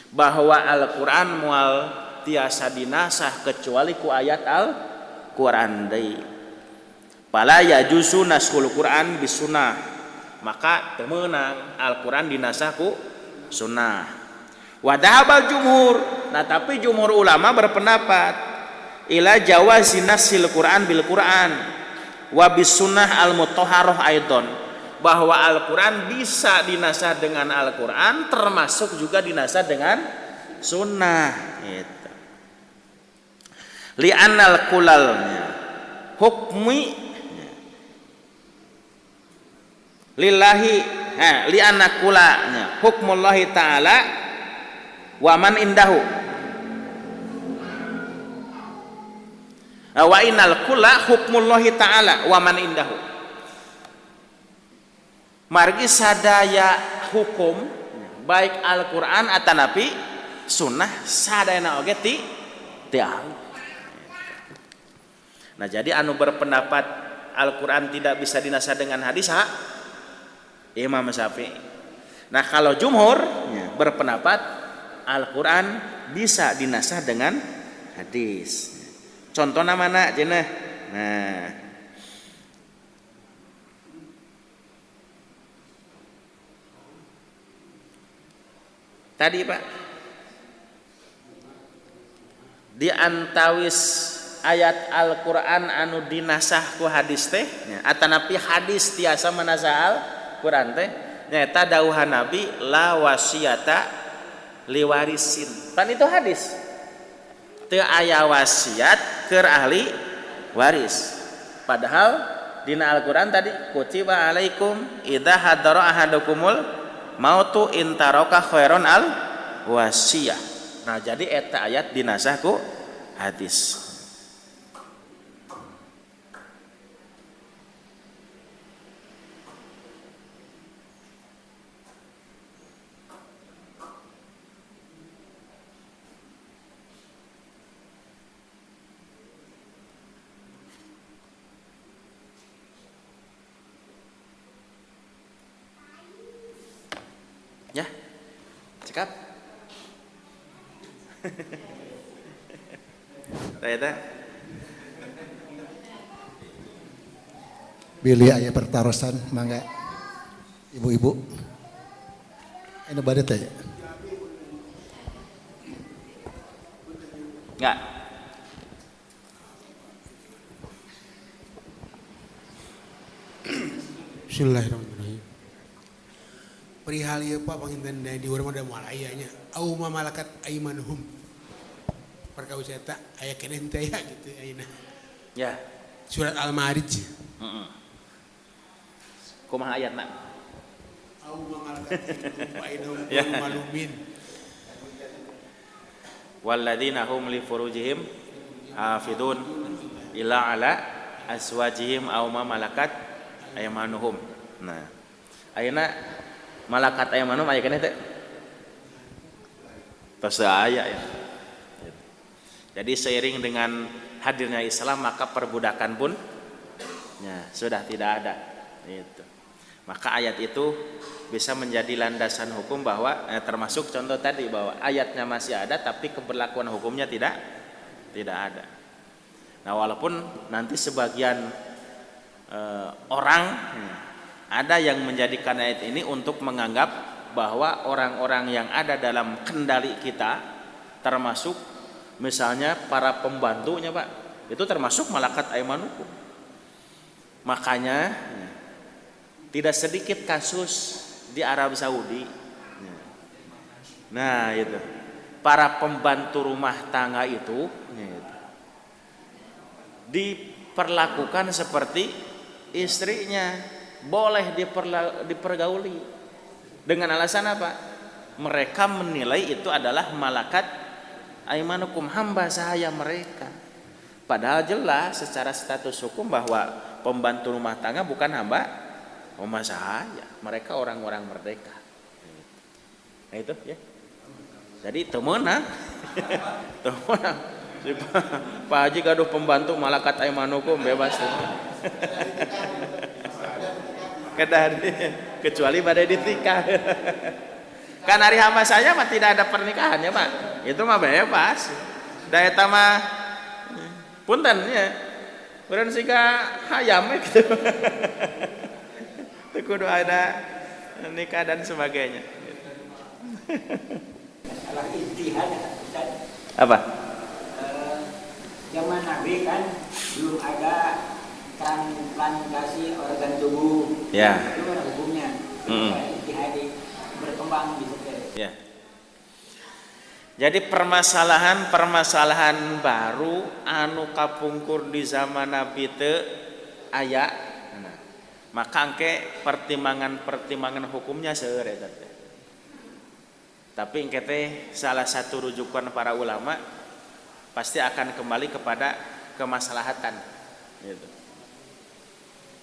bahwa Al-Quran mual tiasa dinasah kecuali ku ayat Al-Quran deui. Pala yajuzu naskul Quran bisunah, maka teu meunang Al-Quran dinasah ku sunnah. Wa dhahabal jumhur, nah tapi jumhur ulama berpendapat ila jawazi nasil Quran bil Quran wa bis sunnah al mutahharah aidon, bahwa Al-Quran bisa dinasah dengan Al-Quran, termasuk juga dinasah dengan sunnah gitu. Li'annal kulalnya hukmi lillahi li'anna kulanya hukmullahi ta'ala wa man indahu wa innal kula hukmullahi ta'ala wa man indahu. Margi sadaya hukum baik Al-Quran atanapi sunnah sadayana oge ti Allah. Nah, jadi anu berpendapat Al-Quran tidak bisa dinasah dengan hadis Imam Syafi'i. Nah, kalau jumhur berpendapat Al-Quran bisa dinasah dengan hadis. Contohnya mana cenah? Nah, tadi Pak, di antawis ayat Al-Qur'an anu dinasah ku hadis teh atanapi hadis tiasa manasah Al-Qur'an teh nyaeta dawuhan Nabi la wasiyata liwarisin. Pan itu hadis. Teu aya wasiat keur ahli waris. Padahal dina Al-Qur'an tadi kutiba alaikum idza hadara ahadukumul mautu intaraka khairon al wasiyah. Nah, jadi eta ayat dinasah ku hadis. Ya, cekap. Reda. Bilih aya pertarosan mangga ibu-ibu. Anu bade teh. Enggak. Bismillahirrahmanirrahim. Perihal ieu Pak panginten di urang ada moal aya nya au mamalakat aimanuhum. Perkawis eta aya keneh teh aya gitu ayeuna. Ya. Surat Al-Ma'arij. Heeh. Kumaha ayatna? Au mamalakat aimanuhum Ya. malumin. Walladzina hum li furujihim hafidun illa ala aswajihim aw ma malakat aymanuhum. Nah, ayeuna malakat aymanuhum aya keneh teh? Tos aya ya. Jadi seiring dengan hadirnya Islam maka perbudakan pun ya, sudah tidak ada. Itu. Maka ayat itu bisa menjadi landasan hukum bahwa termasuk contoh tadi bahwa ayatnya masih ada tapi keberlakuan hukumnya tidak ada. Nah, walaupun nanti sebagian orang ada yang menjadikan ayat ini untuk menganggap bahwa orang-orang yang ada dalam kendali kita termasuk misalnya para pembantunya Pak itu termasuk malakat aimanukum. Makanya tidak sedikit kasus di Arab Saudi. Nah itu para pembantu rumah tangga itu diperlakukan seperti istrinya, boleh dipergauli dengan alasan apa? Mereka menilai itu adalah malakat aimanukum, hamba sahaya mereka. Padahal jelas secara status hukum bahwa pembantu rumah tangga bukan hamba sahaya, mereka orang-orang merdeka. Nah itu ya. Jadi temenang, temenang. Si Pak Haji gaduh pembantu malakat aimanukum bebas. Kecuali badai ditikah. Kan hari hamba saya mah tidak ada pernikahannya Pak. Itu mah bebas. Da eta mah punten ya. Urang siga hayam gitu. Kudu ada nikah dan sebagainya. Masalah ijtihad Apa? Zaman Nabi kan belum ada transplantasi organ tubuh. Ya. Itu kan hukumnya. Ijtihad berkembang di situ. Ya. Jadi permasalahan baru anu kapungkur di zaman Nabi teu aya. Nah, maka engke pertimbangan hukumnya seueur eta teh. Tapi engke teh salah satu rujukan para ulama pasti akan kembali kepada kemaslahatan gitu.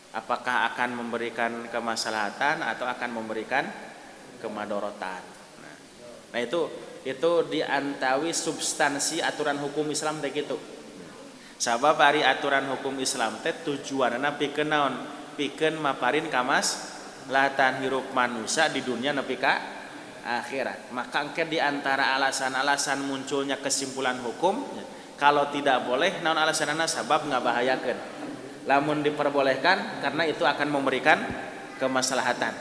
Apakah akan memberikan kemaslahatan atau akan memberikan kemadorotan. Nah itu diantawi substansi aturan hukum Islam teh gitu. Sabab ari aturan hukum Islam teh tujuanna pikeun naon? Pikeun maparin kamaslahatan hirup manusia di dunia nepi ka akhirat. Maka engke di antara alasan-alasan munculnya kesimpulan hukum kalau tidak boleh naon alasanna sabab ngabahayakeun. Lamun diperbolehkan karena itu akan memberikan kemaslahatan.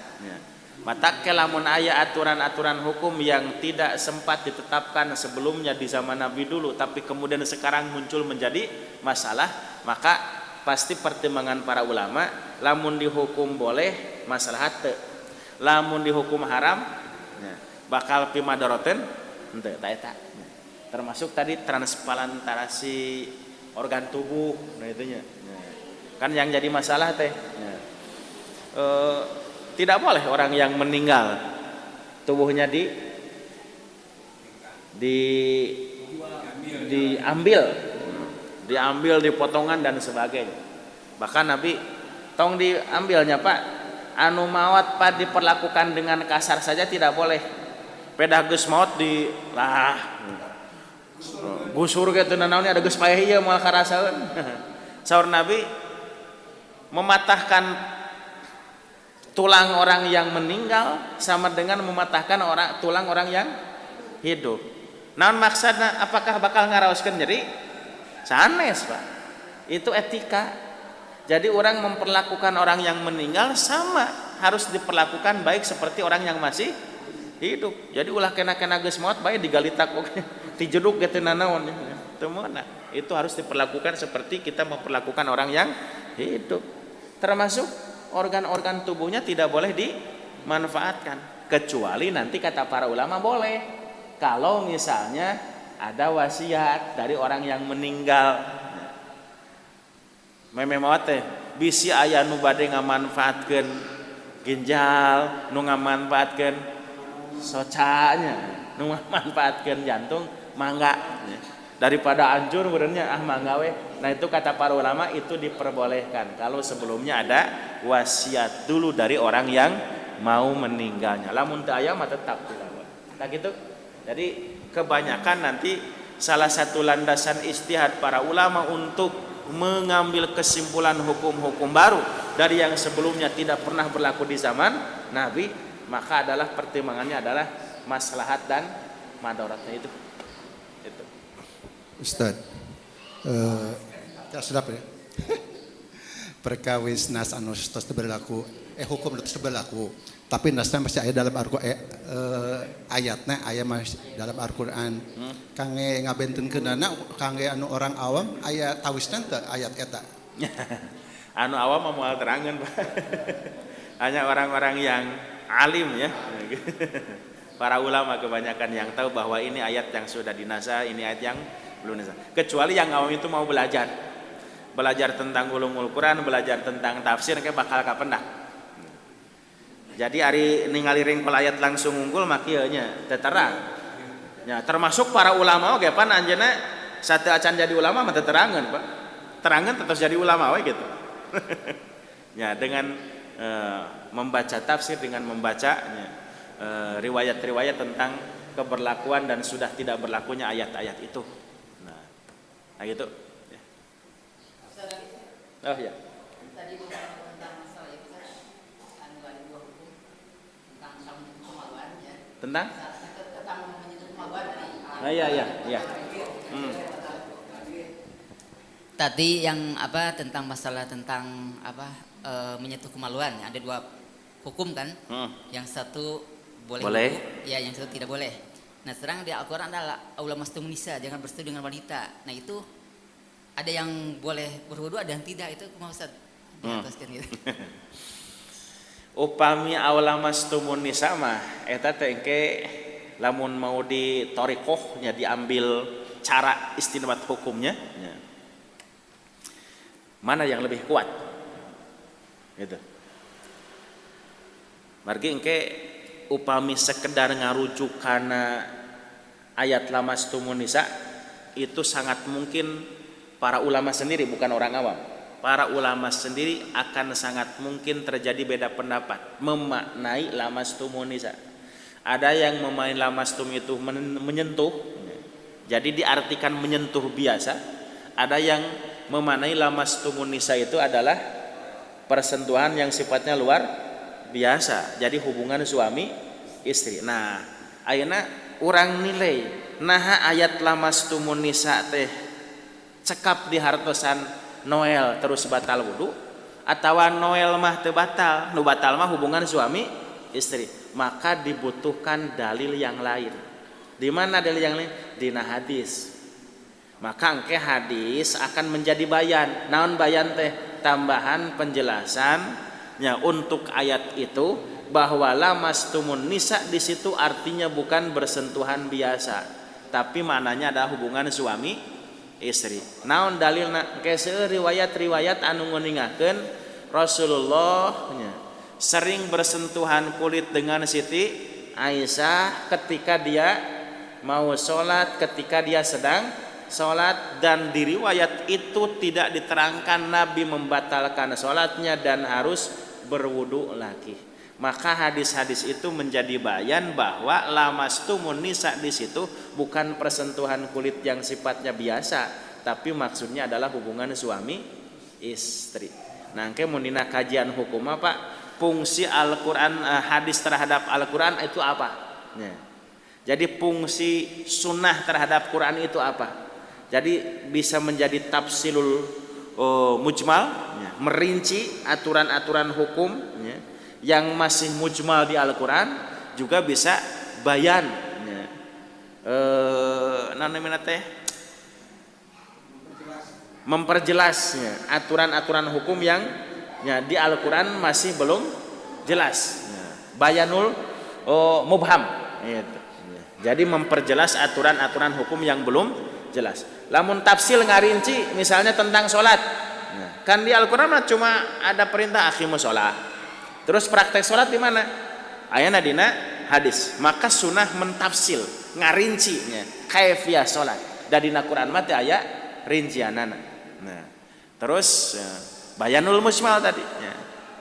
Mata kelamun aya aturan-aturan hukum yang tidak sempat ditetapkan sebelumnya di zaman Nabi dulu, tapi kemudian sekarang muncul menjadi masalah, maka pasti pertimbangan para ulama, lamun dihukum boleh maslahat teu, lamun dihukum haram bakal pimadoroten henteu eta. Termasuk tadi transplantasi organ tubuh, nah itunya. Kan yang jadi masalah teh. Tidak boleh orang yang meninggal tubuhnya diambil dipotongan dan sebagainya. Bahkan Nabi tong diambilnya Pak, anu maot Pak diperlakukan dengan kasar saja tidak boleh. Peda geus maot di lah gusur gitu nanaonnya ada geus paeh ieu moal karasaeun. Saur Nabi mematahkan tulang orang yang meninggal sama dengan mematahkan tulang orang yang hidup. Naon maksudna? Apakah bakal ngaraoskeun nyeri? Sanes Pak. Itu etika. Jadi orang memperlakukan orang yang meninggal sama harus diperlakukan baik seperti orang yang masih hidup. Jadi ulah kena geus maot bae digalitak oge dijeduk gitu nanaon. Itu harus diperlakukan seperti kita memperlakukan orang yang hidup. Termasuk organ-organ tubuhnya tidak boleh dimanfaatkan, kecuali nanti kata para ulama boleh kalau misalnya ada wasiat dari orang yang meninggal. Memang teh bisi aya nu bade ngamanfaatkeun ginjal, nu ngamanfaatkeun socanya, nu ngamanfaatkeun jantung, mangga daripada anjur benernya mangga we. Nah itu kata para ulama itu diperbolehkan kalau sebelumnya ada wasiat dulu dari orang yang mau meninggalnya. Lamun teu aya mah tetap dilawan. Nah gitu. Jadi kebanyakan nanti salah satu landasan ijtihad para ulama untuk mengambil kesimpulan hukum-hukum baru dari yang sebelumnya tidak pernah berlaku di zaman Nabi, maka adalah pertimbangannya adalah maslahat dan madaratnya itu. Ustaz, sedap ya. Perkawis nas anu tos berlaku, hukum tos berlaku. Tapi nasnya masih ada dalam ayatnya, ayat masih dalam Al-Quran. Kangge ngabentenkeunana, kangge anu orang awam, ayat tawisna teu ayat eta. Anu awam mah moal terangeun Pak. Hanya orang-orang yang alim ya. Para ulama kebanyakan yang tahu bahwa ini ayat yang sudah dinasa, ini ayat yang belum dinasa. Kecuali yang awam itu mau belajar tentang ulumul Quran, belajar tentang tafsir, kayak bakal kapendak. Jadi ari ningali ringkol ayat langsung unggul makieu nya teu terang. Ya, termasuk para ulama oge pan anjeunna sateu acan jadi ulama mah teu terangeun, Pak. Terangeun tetep jadi ulama we gitu. Ya, dengan membaca tafsir, dengan membaca riwayat-riwayat tentang keberlakuan dan sudah tidak berlakunya ayat-ayat itu. Nah gitu. Ya. Oh ya. Tadi tentang masalah itu anu ada dua hukum tentang kemaluan ya. Tentang menyentuh kemaluan dari. Iya. Tadi yang tentang masalah tentang menyentuh kemaluan ada dua hukum kan. Yang satu boleh. Ya, yang satu tidak boleh. Nah, sekarang di Al-Quran adalah aula mastum nisa, jangan bersetubuh dengan wanita. Nah, itu ada yang boleh berwudu, ada yang tidak. Itu kumaha Ustaz? Diataskan gitu. Upami aula mastumun nisa mah eta teh engke lamun mau ditorikohnya diambil cara istinbat hukumnya ya. Mana yang lebih kuat? Gitu. Margi engke upami sekedar ngarujuk kana ayat lamastumun nisa itu sangat mungkin para ulama sendiri, bukan orang awam. Para ulama sendiri akan sangat mungkin terjadi beda pendapat memaknai lamastumun nisa. Ada yang memain lamastum itu menyentuh, jadi diartikan menyentuh biasa. Ada yang memaknai lamastumun nisa itu adalah persentuhan yang sifatnya luar biasa, jadi hubungan suami istri. Nah, ayeuna urang nilai naha ayat lamastumun nisa teh cekap di hartosan Noel terus batal wudu, atawa Noel mah teu batal, nu batal mah hubungan suami istri, maka dibutuhkan dalil yang lain. Di mana dalil yang lain? Dina hadis. Maka engke hadis akan menjadi bayan. Naon bayan teh? Tambahan penjelasannya untuk ayat itu, bahwa lamastumun nisa di situ artinya bukan bersentuhan biasa, tapi maknanya adalah hubungan suami istri. Naon dalilna? Engke seueur riwayat-riwayat anu ngeningakeun Rasulullah sering bersentuhan kulit dengan Siti Aisyah ketika dia mau sholat, ketika dia sedang sholat, dan di riwayat itu tidak diterangkan Nabi membatalkan sholatnya dan harus berwudu lagi. Maka hadis-hadis itu menjadi bayan bahwa lamastumun nisa di situ bukan persentuhan kulit yang sifatnya biasa, tapi maksudnya adalah hubungan suami istri. Nah, kemudian kajian hukum apa? Fungsi Al-Quran, hadis terhadap Al-Quran itu apa? Jadi fungsi sunnah terhadap Quran itu apa? Jadi bisa menjadi tafsilul mujmal, merinci aturan-aturan hukum yang masih mujmal di Al-Quran, juga bisa bayan, memperjelasnya aturan-aturan hukum yang di Al-Quran masih belum jelas, bayanul mubham gitu. Jadi memperjelas aturan-aturan hukum yang belum jelas. Lamun tafsil ngarinci misalnya tentang sholat, kan di Al-Quran cuma ada perintah aqimus sholat, terus praktek sholat di mana? Ayana dina hadis. Maka sunnah mentafsil ngarincinya kaifiyah sholat, dan dina Quran mah teh aya rincianana. Nah, terus bayanul musmal tadi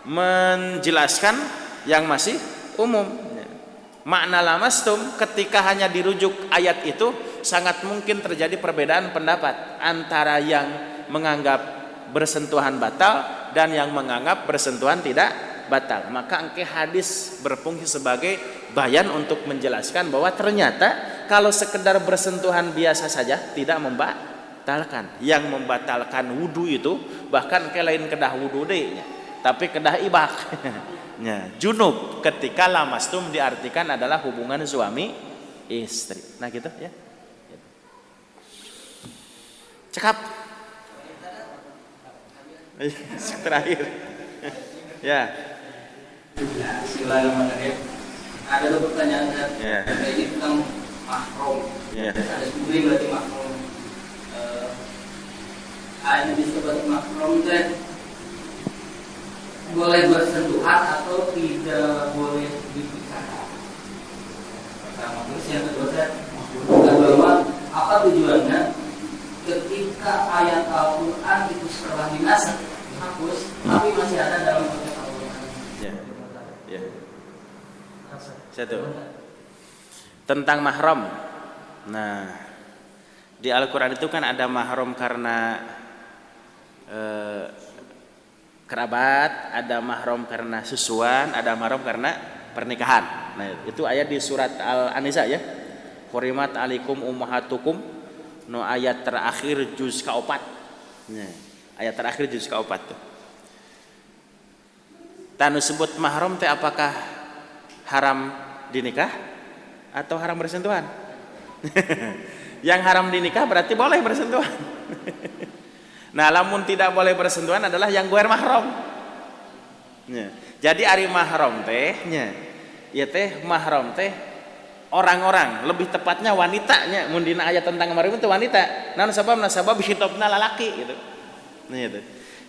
menjelaskan yang masih umum. Makna lamastum ketika hanya dirujuk ayat itu sangat mungkin terjadi perbedaan pendapat antara yang menganggap bersentuhan batal dan yang menganggap bersentuhan tidak batal. Maka engke hadis berfungsi sebagai bayan untuk menjelaskan bahwa ternyata kalau sekedar bersentuhan biasa saja tidak membatalkan. Yang membatalkan wudu itu bahkan engke lain kedah wudu deh, tapi kedah ibak. Junub ketika lamastum diartikan adalah hubungan suami istri. Nah gitu ya. Cekap. Terakhir. Ya. Bismillahirrahmanirrahim. Ada dua pertanyaan ini tentang mahram. Ada sebuah berarti mahram. Ayat disebut mahram itu boleh bersentuhan atau tidak boleh dipisah. Pertama, terus yang kedua, apa tujuannya ketika ayat Al-Quran itu setelah dinaskah dihapus, tapi masih ada dalam konteks Al-Quran? Ya. Satu. Tentang mahram. Nah, di Al-Quran itu kan ada mahram karena kerabat, ada mahram karena susuan, ada mahram karena pernikahan. Nah, itu ayat di surat Al-An-Nisa ya. Hurimat alaikum ummahatukum, no ayat terakhir juz ka-4. Nah, ayat terakhir juz ka-4 tuh. Tanu sebut mahram teh apakah haram dinikah atau haram bersentuhan? Yang haram dinikah berarti boleh bersentuhan. Nah, lamun tidak boleh bersentuhan adalah yang guer mahram. Jadi ari mahram teh ya teh mahram teh orang-orang, lebih tepatnya wanitanya. Mun dina ayat tentang mahram itu wanita. Naon sabab hitobna lalaki gitu. Nah itu.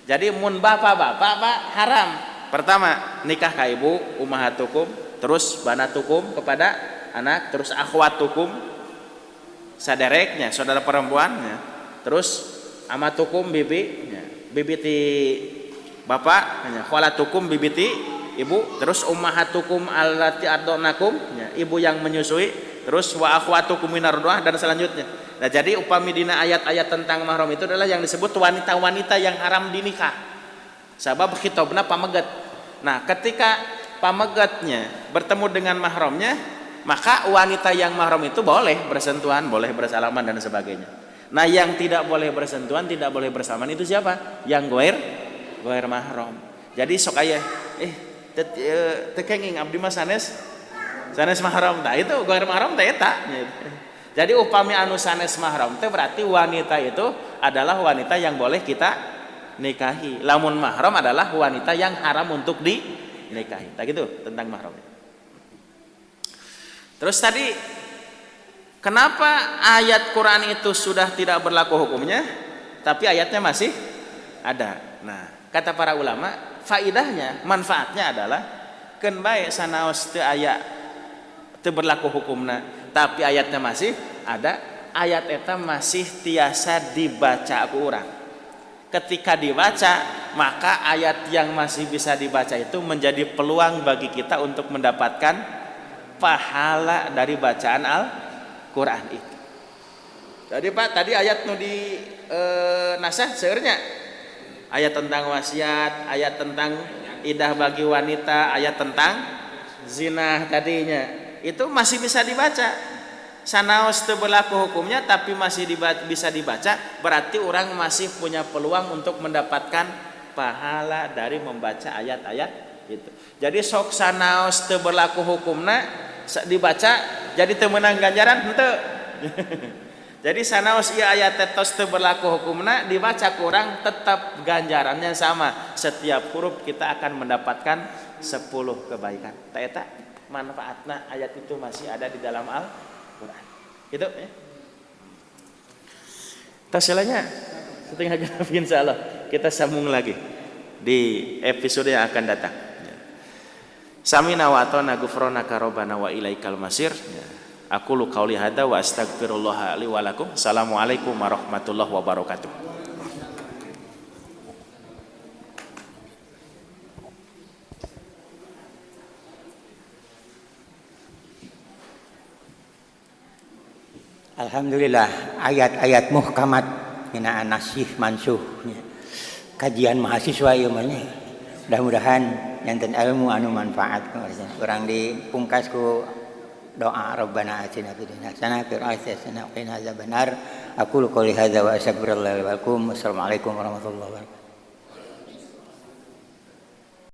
Jadi mun bapak-bapak haram. Pertama, nikah ka ibu ummahatukum, terus banatukum kepada anak, terus akhwatukum sadereknya, saudara perempuannya, terus amatukum bibi ti bapak, khalatukum bibi ti ibu, terus ummahatukum allati ardonakum, ibu yang menyusui, terus wa akhwatukum minar radha'ah, dan selanjutnya. Nah, jadi upami dina ayat-ayat tentang mahram itu adalah yang disebut wanita-wanita yang haram dinikah. Sabab khitabna pamegat. Nah, ketika pamegatnya bertemu dengan mahramnya, maka wanita yang mahram itu boleh bersentuhan, boleh bersalaman dan sebagainya. Nah, yang tidak boleh bersentuhan, tidak boleh bersalaman itu siapa? Yang goer mahram. Jadi sok aya tekenging abdi mah sanes mahram tah itu goer mahram teh eta. Jadi upami anu sanes mahram teh berarti wanita itu adalah wanita yang boleh kita nikahi. Lamun mahram adalah wanita yang haram untuk dinikahi. Tak gitu tentang mahram. Terus tadi kenapa ayat Quran itu sudah tidak berlaku hukumnya tapi ayatnya masih ada. Nah, kata para ulama, faidahnya, manfaatnya adalah keun bae sanaos teu aya teu berlaku hukumna tapi ayatnya masih ada, ayat eta masih tiasa dibaca ku urang. Ketika dibaca, maka ayat yang masih bisa dibaca itu menjadi peluang bagi kita untuk mendapatkan pahala dari bacaan Al-Quran itu. Jadi Pak, tadi ayat nu di nasah seurnya ayat tentang wasiat, ayat tentang idah bagi wanita, ayat tentang zina tadinya itu masih bisa dibaca. Sanaos teu berlaku hukumnya tapi masih bisa dibaca, berarti orang masih punya peluang untuk mendapatkan pahala dari membaca ayat-ayat itu. Jadi sok sanaos teu berlaku hukumna dibaca jadi teu meunang ganjaran henteu. Jadi sanaos ieu ayat tos teu berlaku hukumna dibaca kurang tetap ganjarannya sama. Setiap huruf kita akan mendapatkan 10 kebaikan. Ta eta manfaatna ayat itu masih ada di dalam Al-Quran. Itu ya. Tasilanya setengah jam insyaallah kita sambung lagi di episode yang akan datang. Samina wa atana ghufranaka rabbana wa ilaikal masir. Aku lu qauli hada wa astaghfirullah li wa lakum. Assalamualaikum warahmatullahi wabarakatuh. Alhamdulillah ayat-ayat muhkamat minaan nasih mansuh kajian mahasiswa ieu mah nya. Mudah-mudahan nyanten ilmu anu manfaat urang dipungkas ku doa Rabbana atina fid dunya hasanah wa fil akhirati hasanah wa qina adzabannar. Aku qouli hadza wa astaghfirullah wa lakum. Wassalamualaikum warahmatullahi wabarakatuh.